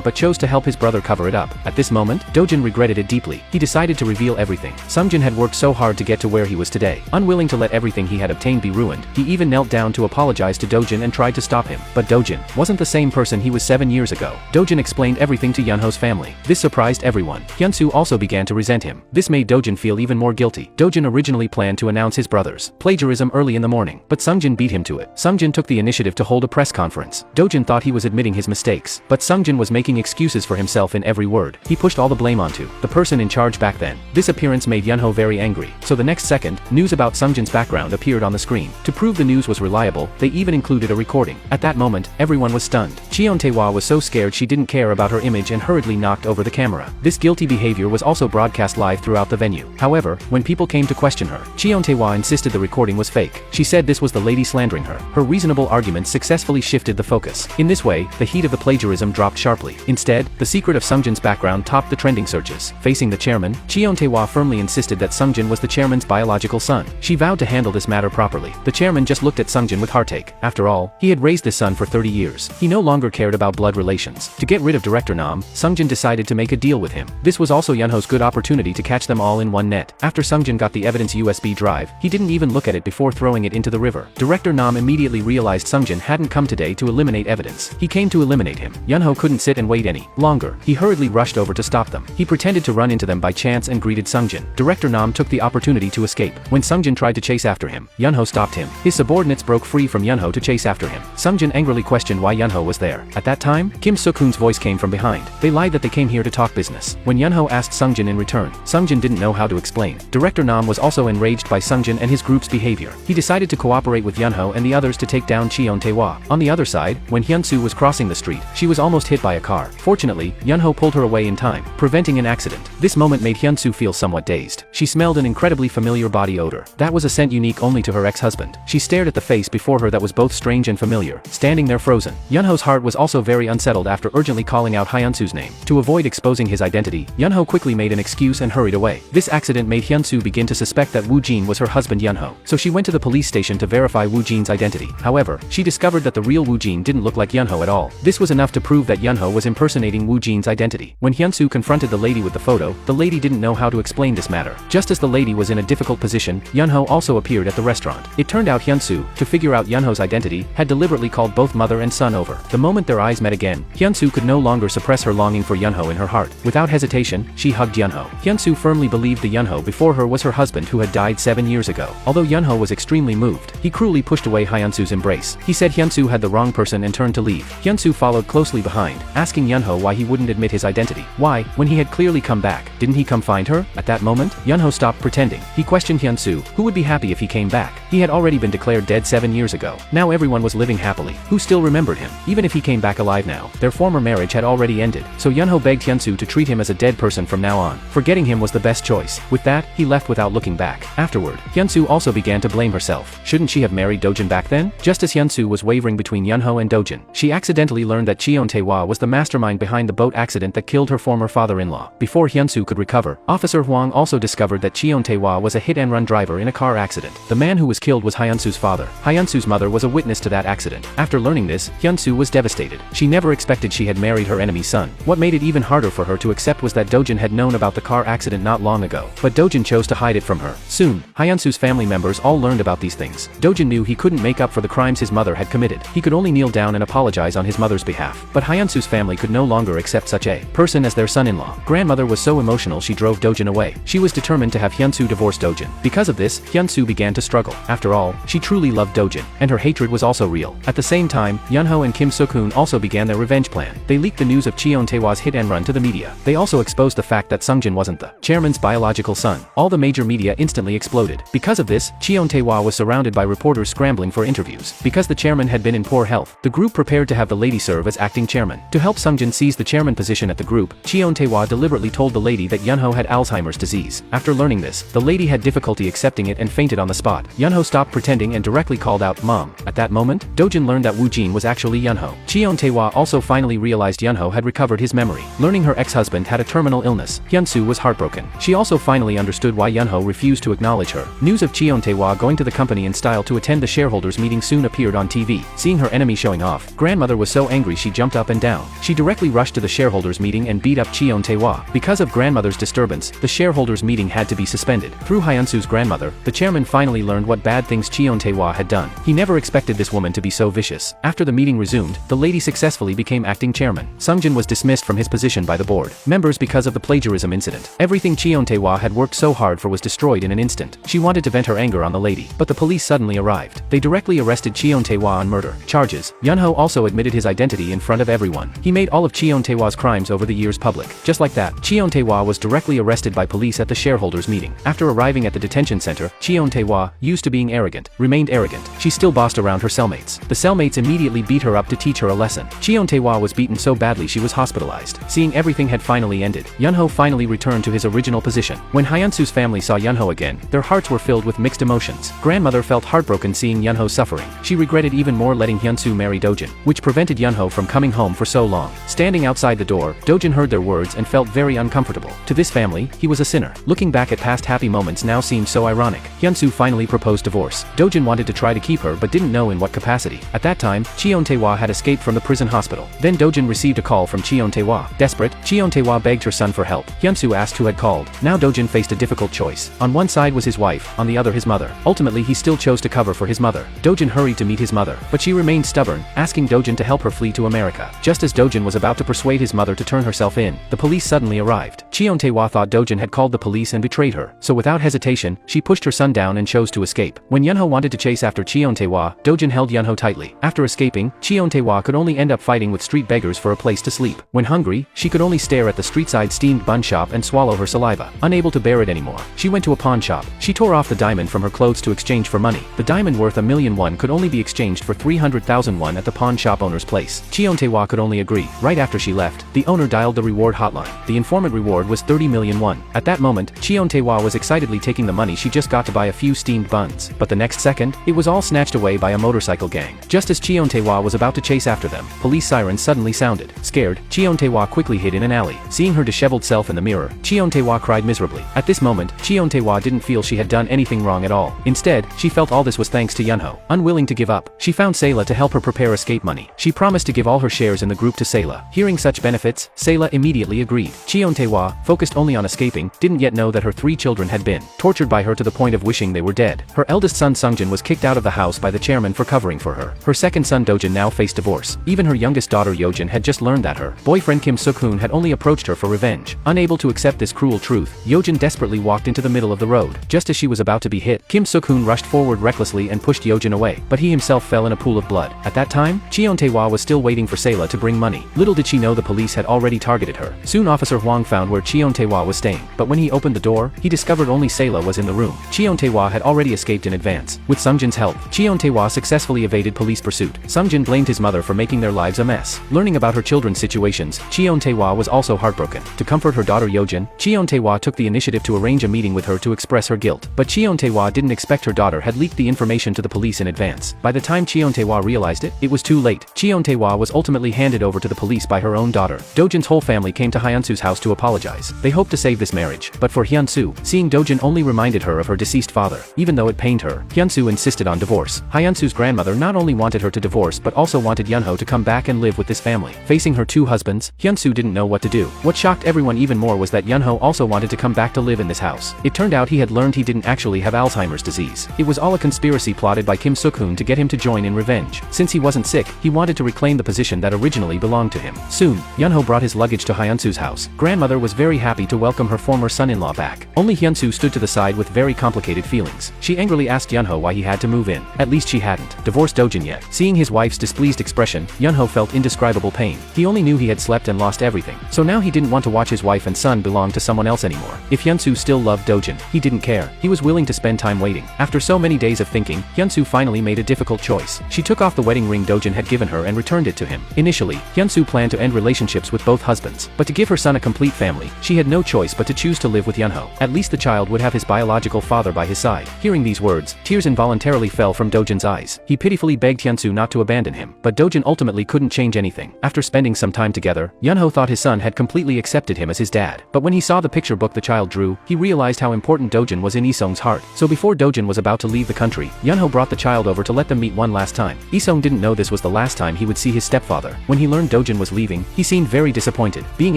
but chose to help his brother cover it up. At this moment, Dojin regretted it deeply. He decided to reveal everything. Sungjin had worked so hard to get to where he was today. Unwilling to let everything he had obtained be ruined, he even knelt down to apologize to Dojin and tried to stop him. But Dojin wasn't the same person he was 7 years ago. Dojin explained everything to Yoon-Ho's family. This surprised everyone. Hyun-Soo also began to resent him. This made Dojin feel even more guilty. Dojin originally planned to announce his brother's plagiarism early in the morning, but Sungjin beat him to it. Sungjin took the initiative to hold a press conference. Dojin thought he was admitting his mistakes, but Sungjin was making excuses for himself in every word. He pushed all the blame onto the person in charge back then. This appearance made Yoon-Ho very angry, so the next second, news about Sungjin's background appeared on the screen. To prove the news was reliable, they even included a recording. At that moment, everyone was stunned. Cheon-tae-hwa was so scared she didn't care about her image and hurriedly knocked over the camera. This guilty behavior was also broadcast live throughout the venue. However, when people came to question her, Cheon-tae-hwa insisted the recording was fake. She said this was the lady slandering her. Her reasonable arguments succeeded. successfully shifted the focus. In this way, the heat of the plagiarism dropped sharply. Instead, the secret of Sungjin's background topped the trending searches. Facing the chairman, Cheon-tae-hwa firmly insisted that Sungjin was the chairman's biological son. She vowed to handle this matter properly. The chairman just looked at Sungjin with heartache. After all, he had raised this son for 30 years. He no longer cared about blood relations. To get rid of Director Nam, Sungjin decided to make a deal with him. This was also Yoon-Ho's good opportunity to catch them all in one net. After Sungjin got the evidence USB drive, he didn't even look at it before throwing it into the river. Director Nam immediately realized Sungjin hadn't come today to eliminate evidence. He came to eliminate him. Yoon-Ho couldn't sit and wait any longer. He hurriedly rushed over to stop them. He pretended to run into them by chance and greeted Sungjin. Director Nam took the opportunity to escape. When Sungjin tried to chase after him, Yoon-Ho stopped him. His subordinates broke free from Yoon-Ho to chase after him. Sungjin angrily questioned why Yoon-Ho was there. At that time, Kim Soo-koon's voice came from behind. They lied that they came here to talk business. When Yoon-Ho asked Sungjin in return, Sungjin didn't know how to explain. Director Nam was also enraged by Sungjin and his group's behavior. He decided to cooperate with Yoon-Ho and the others to take down Cheon-tae-hwa. On the other side, when Hyun-Soo was crossing the street, she was almost hit by a car. Fortunately, Yoon-Ho pulled her away in time, preventing an accident. This moment made Hyun-Soo feel somewhat dazed. She smelled an incredibly familiar body odor. That was a scent unique only to her ex-husband. She stared at the face before her that was both strange and familiar, standing there frozen. Yoon-Ho's heart was also very unsettled after urgently calling out Hyun-Soo's name. To avoid exposing his identity, Yoon-Ho quickly made an excuse and hurried away. This accident made Hyun-Soo begin to suspect that Woo Jin was her husband Yoon-Ho, so she went to the police station to verify Woo Jin's identity. However, she discovered that the real Woo Jin didn't look like Yoon-Ho at all. This was enough to prove that Yoon-Ho was impersonating Woo Jin's identity. When Hyun-Soo confronted the lady with the photo, the lady didn't know how to explain this matter. Just as the lady was in a difficult position, Yoon-Ho also appeared at the restaurant. It turned out Hyun-Soo, to figure out Yoon-Ho's identity, had deliberately called both mother and son over. The moment their eyes met again, Hyun-Soo could no longer suppress her longing for Yoon-Ho in her heart. Without hesitation, she hugged Yoon-Ho. Hyun-Soo firmly believed the Yoon-Ho before her was her husband who had died 7 years ago. Although Yoon-Ho was extremely moved, he cruelly pushed away Hyun-Soo's embrace. He said Hyun-Soo had the wrong person and turned to leave. Hyun-Soo followed closely behind, asking Yoon-Ho why he wouldn't admit his identity. Why, when he had clearly come back, didn't he come find her? At that moment, Yoon-Ho stopped pretending. He questioned Hyun-Soo, who would be happy if he came back. He had already been declared dead 7 years ago. Now everyone was living happily. Who still remembered him? Even if he came back alive now, their former marriage had already ended. So Yoon-Ho begged Hyun-Soo to treat him as a dead person from now on. Forgetting him was the best choice. With that, he left without looking back. Afterward, Hyun-Soo also began to blame herself. Shouldn't she have married Dojin back then? Just as Hyun-Soo was wavering between Yoon-Ho and Dojin, she accidentally learned that Cheon-tae-hwa was the mastermind behind the boat accident that killed her former father-in-law. Before Hyun-Soo could recover, Officer Hwang also discovered that Cheon-tae-hwa was a hit-and-run driver in a car accident. The man who was killed was Hyun-Soo's father. Hyun-Soo's mother was a witness to that accident. After learning this, Hyun-Soo was devastated. She never expected she had married her enemy's son. What made it even harder for her to accept was that Dojin had known about the car accident not long ago. But Dojin chose to hide it from her. Soon, Hyun-Soo's family members all learned about these things. Dojin knew he couldn't make up for the crimes his mother had committed. He could only kneel down and apologize on his mother's behalf. But Hyun-Soo's family could no longer accept such a person as their son-in-law. Grandmother was so emotional she drove Dojin away. She was determined to have Hyun-Soo divorce Dojin. Because of this, Hyun-Soo began to struggle. After all, she truly loved Dojin, and her hatred was also real. At the same time, Yoon-Ho and Kim Soo-koon also began their revenge plan. They leaked the news of Cheon-tae-hwa's hit and run to the media. They also exposed the fact that Sungjin wasn't the chairman's biological son. All the major media instantly exploded. Because of this, Cheon-tae-hwa was surrounded by reporters scrambling for interviews. Because the chairman had been in poor health, the group prepared to have the lady serve as acting chairman. To help Sungjin seize the chairman position at the group, Cheon-tae-hwa deliberately told the lady that Yoon-Ho had Alzheimer's disease. After learning this, the lady had difficulty accepting it and fainted on the spot. Yoon-Ho stopped pretending and directly called out, "Mom." At that moment, Dojin learned that Woo Jin was actually Yoon-Ho. Cheon-tae-hwa also finally realized Yoon-Ho had recovered his memory. Learning her ex-husband had a terminal illness, Hyun-Soo was heartbroken. She also finally understood why Yoon-Ho refused to acknowledge her. News of Cheon-tae-hwa going to the company in style to attend the shareholders meeting soon appeared on TV. Seeing her enemy showing off, grandmother was so angry she jumped up and down. She directly rushed to the shareholders meeting and beat up Cheon-tae-hwa. Because of grandmother's disturbance, the shareholders meeting had to be suspended. Through Hyun-Soo's grandmother, the chairman finally learned what bad things Cheon-tae-hwa had done. He never expected this woman to be so vicious. After the meeting resumed, the lady successfully became acting chairman. Sungjin was dismissed from his position by the board members because of the plagiarism incident. Everything Cheon-tae-hwa had worked so hard for was destroyed in an instant. She wanted to vent her anger on the lady, but the police suddenly arrived. They directly arrested Cheon-tae-hwa on murder charges. Yoon-Ho also admitted his identity in front of everyone. He made all of Cheon-tae-hwa's crimes over the years public. Just like that, Cheon-tae-hwa was directly arrested by police at the shareholders meeting. After arriving at the detention center, Cheon-tae-hwa, used to being arrogant, remained arrogant. She still bossed around her cellmates. The cellmates immediately beat her up to teach her a lesson. Cheon-tae-hwa was beaten so badly she was hospitalized. Seeing everything had finally ended, Yoon-Ho finally returned to his original position. When Hyun-Soo's family saw Yoon-Ho again, their hearts were filled with mixed emotions. Grandmother felt heartbroken seeing Yoon-Ho suffering. She regretted even even more letting Hyun-Soo marry Dojin, which prevented Yoon-Ho from coming home for so long. Standing outside the door, Dojin heard their words and felt very uncomfortable. To this family, he was a sinner. Looking back at past happy moments now seemed so ironic. Hyun-Soo finally proposed divorce. Dojin wanted to try to keep her but didn't know in what capacity. At that time, Cheon-tae-hwa had escaped from the prison hospital. Then Dojin received a call from Cheon-tae-hwa. Desperate, Cheon-tae-hwa begged her son for help. Hyun-Soo asked who had called. Now Dojin faced a difficult choice. On one side was his wife, on the other his mother. Ultimately he still chose to cover for his mother. Dojin hurried to meet his mother, but she remained stubborn, asking Dojin to help her flee to America. Just as Dojin was about to persuade his mother to turn herself in, the police suddenly arrived. Cheon-tae-hwa thought Dojin had called the police and betrayed her, so without hesitation, she pushed her son down and chose to escape. When Yoon-Ho wanted to chase after Cheon-tae-hwa, Dojin held Yoon-Ho tightly. After escaping, Cheon-tae-hwa could only end up fighting with street beggars for a place to sleep. When hungry, she could only stare at the street-side steamed bun shop and swallow her saliva. Unable to bear it anymore, she went to a pawn shop. She tore off the diamond from her clothes to exchange for money. The diamond worth 1,000,000 won could only be exchanged for 300,000 won at the pawn shop owner's place. Cheon-tae-hwa could only agree. Right after she left, the owner dialed the reward hotline. The informant reward was 30 million won. At that moment, Cheon-tae-hwa was excitedly taking the money she just got to buy a few steamed buns. But the next second, it was all snatched away by a motorcycle gang. Just as Cheon-tae-hwa was about to chase after them, police sirens suddenly sounded. Scared, Cheon-tae-hwa quickly hid in an alley. Seeing her disheveled self in the mirror, Cheon-tae-hwa cried miserably. At this moment, Cheon-tae-hwa didn't feel she had done anything wrong at all. Instead, she felt all this was thanks to Yoon-Ho. Unwilling to give up, she found Sayla to help her prepare escape money. She promised to give all her shares in the group to Sayla. Hearing such benefits, Sayla immediately agreed. Cheon-tae-hwa, focused only on escaping, didn't yet know that her 3 children had been tortured by her to the point of wishing they were dead. Her eldest son Sungjin was kicked out of the house by the chairman for covering for her. Her second son Dojin now faced divorce. Even her youngest daughter Yojin had just learned that her boyfriend Kim Suk-hoon had only approached her for revenge. Unable to accept this cruel truth, Yojin desperately walked into the middle of the road. Just as she was about to be hit, Kim Suk-hoon rushed forward recklessly and pushed Yojin away, but he himself fell in a pool of blood. At that time, Cheon-tae-hwa was still waiting for Sayla to bring money. Little did she know the police had already targeted her. Soon Officer Hwang found where Cheon-tae-hwa was staying, but when he opened the door, he discovered only Sayla was in the room. Cheon-tae-hwa had already escaped in advance. With Sungjin's help, Cheon-tae-hwa successfully evaded police pursuit. Sungjin blamed his mother for making their lives a mess. Learning about her children's situations, Cheon-tae-hwa was also heartbroken. To comfort her daughter Yojin, Cheon-tae-hwa took the initiative to arrange a meeting with her to express her guilt. But Cheon-tae-hwa didn't expect her daughter had leaked the information to the police in advance. By the time Cheon-tae-hwa realized it was too late. Cheon-tae-hwa was ultimately handed over to the police by her own daughter. Dojin's whole family came to Hyun-Soo's house to apologize. They hoped to save this marriage. But for Hyun-Soo, seeing Dojin only reminded her of her deceased father. Even though it pained her, Hyun-Soo insisted on divorce. Hyun-Soo's grandmother not only wanted her to divorce but also wanted Yoon-Ho to come back and live with this family. Facing her 2 husbands, Hyun-Soo didn't know what to do. What shocked everyone even more was that Yoon-Ho also wanted to come back to live in this house. It turned out he had learned he didn't actually have Alzheimer's disease. It was all a conspiracy plotted by Kim Suk-hoon to get him to join in revenge. Since he wasn't sick, he wanted to reclaim the position that originally belonged to him. Soon, Yoon-Ho brought his luggage to Hyun-Soo's house. Grandmother was very happy to welcome her former son-in-law back. Only Hyun-Soo stood to the side with very complicated feelings. She angrily asked Yoon-Ho why he had to move in. At least she hadn't divorced Dojin yet. Seeing his wife's displeased expression, Yoon-Ho felt indescribable pain. He only knew he had slept and lost everything. So now he didn't want to watch his wife and son belong to someone else anymore. If Hyun-Soo still loved Dojin, he didn't care. He was willing to spend time waiting. After so many days of thinking, Hyun-Soo finally made a difficult choice. She took off the wedding ring Dojin had given her and returned it to him. Initially, Hyun-Soo planned to end relationships with both husbands, but to give her son a complete family, she had no choice but to choose to live with Yoon-Ho. At least the child would have his biological father by his side. Hearing these words, tears involuntarily fell from Dojin's eyes. He pitifully begged Hyun-Soo not to abandon him, but Dojin ultimately couldn't change anything. After spending some time together, Yoon-Ho thought his son had completely accepted him as his dad. But when he saw the picture book the child drew, he realized how important Dojin was in Isong's heart. So before Dojin was about to leave the country, Yoon-Ho brought the child over to let them meet one last time. Isong didn't know this was the last time he would see his stepfather. When he learned Dojin was leaving, he seemed very disappointed. Being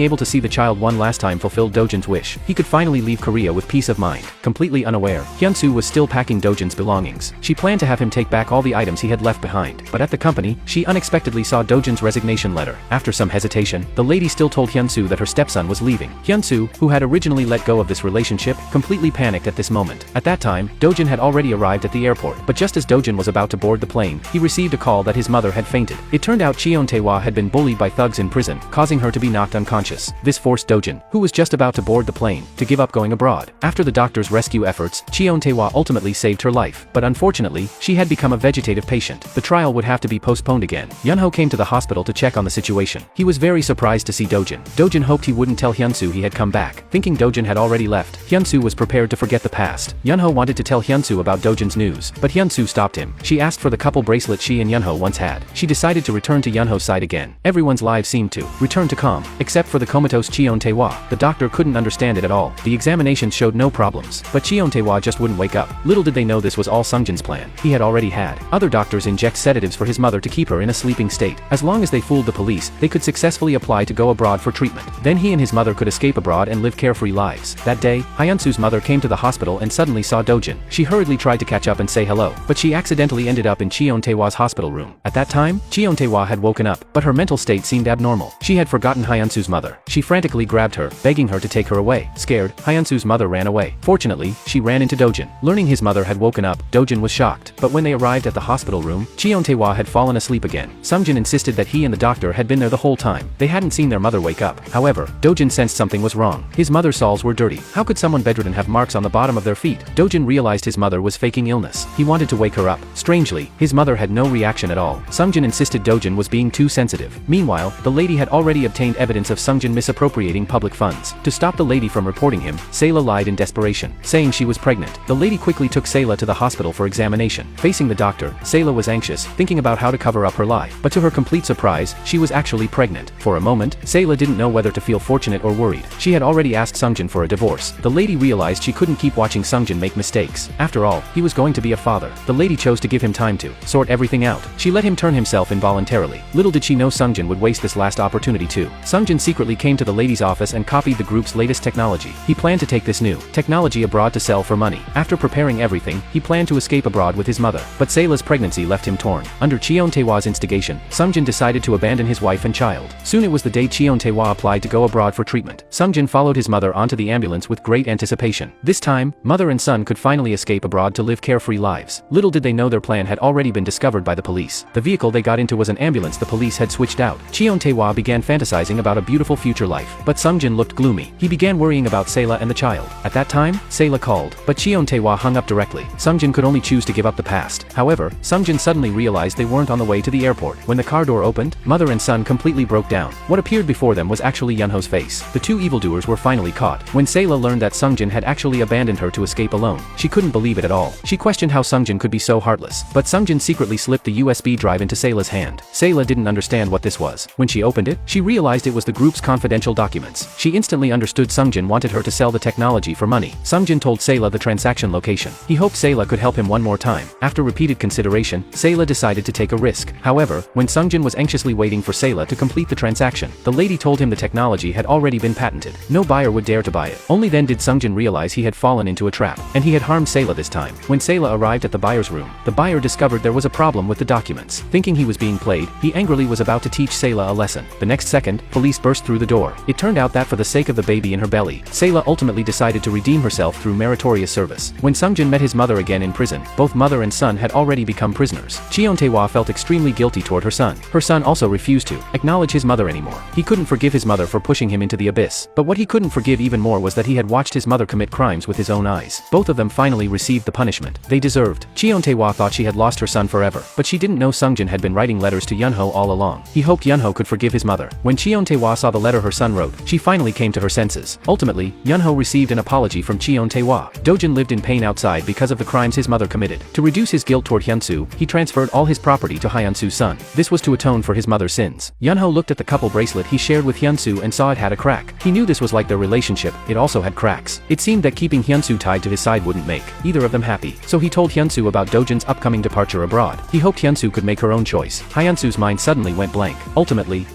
able to see the child one last time fulfilled Dojin's wish. He could finally leave Korea with peace of mind. Completely unaware, Hyun-Soo was still packing Dojin's belongings. She planned to have him take back all the items he had left behind. But at the company, she unexpectedly saw Dojin's resignation letter. After some hesitation, the lady still told Hyun-Soo that her stepson was leaving. Hyun-Soo, who had originally let go of this relationship, completely panicked at this moment. At that time, Dojin had already arrived at the airport. But just as Dojin was about to board the plane, he received a call that his mother had fainted. It turned out Cheon-tae-hwa had been bullied by thugs in prison, causing her to be knocked unconscious. This forced Dojin, who was just about to board the plane, to give up going abroad. After the doctor's rescue efforts, Cheon-tae-hwa ultimately saved her life, but unfortunately, she had become a vegetative patient. The trial would have to be postponed again. Yoon-Ho came to the hospital to check on the situation. He was very surprised to see Dojin. Dojin hoped he wouldn't tell Hyun-Soo he had come back. Thinking Dojin had already left, Hyun-Soo was prepared to forget the past. Yoon-Ho wanted to tell Hyun-Soo about Dojin's news, but Hyun-Soo stopped him. She asked for the couple bracelet she and Yoon-Ho once had. She decided to return to Yoon-Ho's side again. Everyone's lives seemed to return to calm, except for the comatose Cheon-tae-hwa. The doctor couldn't understand it at all. The examinations showed no problems, but Cheon-tae-hwa just wouldn't wake up. Little did they know this was all Sungjin's plan. He had already had other doctors inject sedatives for his mother to keep her in a sleeping state. As long as they fooled the police, they could successfully apply to go abroad for treatment. Then he and his mother could escape abroad and live carefree lives. That day, Hyun-Soo's mother came to the hospital and suddenly saw Dojin. She hurriedly tried to catch up and say hello, but she accidentally ended up in Cheon-tae-hwa's hospital room. At that time, Cheon-tae-hwa had woken up, but her mental state seemed abnormal. She had forgotten Hyun-Soo's mother. She frantically grabbed her, begging her to take her away. Scared, Hyun-Soo's mother ran away. Fortunately, she ran into Dojin. Learning his mother had woken up, Dojin was shocked, but when they arrived at the hospital room, Cheon-tae-hwa had fallen asleep again. Sungjin insisted that he and the doctor had been there the whole time. They hadn't seen their mother wake up. However, Dojin sensed something was wrong. His mother's soles were dirty. How could someone bedridden have marks on the bottom of their feet? Dojin realized his mother was faking illness. He wanted to wake her up. Strangely, his mother had no reaction at all. Sungjin insisted Dojin was being too sensitive. Meanwhile, the lady had already obtained evidence of Sungjin misappropriating public funds. To stop the lady from reporting him, Sayla lied in desperation, saying she was pregnant. The lady quickly took Sayla to the hospital for examination. Facing the doctor, Sayla was anxious, thinking about how to cover up her lie. But to her complete surprise, she was actually pregnant. For a moment, Sayla didn't know whether to feel fortunate or worried. She had already asked Sungjin for a divorce. The lady realized she couldn't keep watching Sungjin make mistakes. After all, he was going to be a father. The lady chose to give him time to sort everything out. She let him turn himself involuntarily. Little did she know Sungjin would waste this last opportunity too. Sungjin secretly came to the lady's office and copied the group's latest technology. He planned to take this new technology abroad to sell for money. After preparing everything, he planned to escape abroad with his mother. But Sayla's pregnancy left him torn. Under Cheon-tae-hwa's instigation, Sungjin decided to abandon his wife and child. Soon it was the day Cheon-tae-hwa applied to go abroad for treatment. Sungjin followed his mother onto the ambulance with great anticipation. This time, mother and son could finally escape abroad to live carefree lives. Little did they know their plan had already been discovered by the police. The vehicle they got into was an ambulance the police had switched out. Cheon-tae-hwa began fantasizing about a beautiful future life. But Sungjin looked gloomy. He began worrying about Sayla and the child. At that time, Sayla called, but Cheon-tae-hwa hung up directly. Sungjin could only choose to give up the past. However, Sungjin suddenly realized they weren't on the way to the airport. When the car door opened, mother and son completely broke down. What appeared before them was actually Yoon-Ho's face. The two evildoers were finally caught. When Sayla learned that Sungjin had actually abandoned her to escape alone, she couldn't believe it at all. She questioned how Sungjin could be so heartless. But Sungjin secretly slipped the USB drive into Sayla's hand. Sayla didn't understand what this was. When she opened it, she realized it was the group's confidential documents. She instantly understood Sungjin wanted her to sell the technology for money. Sungjin told Sayla the transaction location. He hoped Sayla could help him one more time. After repeated consideration, Sayla decided to take a risk. However, when Sungjin was anxiously waiting for Sayla to complete the transaction, the lady told him the technology had already been patented. No buyer would dare to buy it. Only then did Sungjin realize he had fallen into a trap, and he had harmed Sayla this time. When Sayla arrived at the buyer's room, the buyer discovered there was a problem with the documents. Thinking he was being played, he angrily was about to teach Sayla a lesson. The next second, police burst through the door. It turned out that for the sake of the baby in her belly, Sayla ultimately decided to redeem herself through meritorious service. When Sungjin met his mother again in prison, both mother and son had already become prisoners. Cheon-tae-hwa felt extremely guilty toward her son. Her son also refused to acknowledge his mother anymore. He couldn't forgive his mother for pushing him into the abyss. But what he couldn't forgive even more was that he had watched his mother commit crimes with his own eyes. Both of them finally received the punishment they deserved. Cheon-tae-hwa thought she had lost her son forever, but she didn't know Sungjin had been writing letters to Yoon-Ho all along. He hoped Yoon-Ho could forgive his mother. When Cheon-tae-hwa saw the letter her son wrote, she finally came to her senses. Ultimately, Yoon-Ho received an apology from Cheon-tae-hwa. Dojin lived in pain outside because of the crimes his mother committed. To reduce his guilt toward Hyun-Soo, he transferred all his property to Hyun-Soo's son. This was to atone for his mother's sins. Yoon-Ho looked at the couple bracelet he shared with Hyun-Soo and saw it had a crack. He knew this was like their relationship, it also had cracks. It seemed that keeping Hyun-Soo tied to his side wouldn't make either of them happy. So he told Hyun-Soo about Dojin's upcoming departure abroad. He hoped Hyun-Soo could make her own choice. Hyun-Soo's mind suddenly went blank. Ultimately, she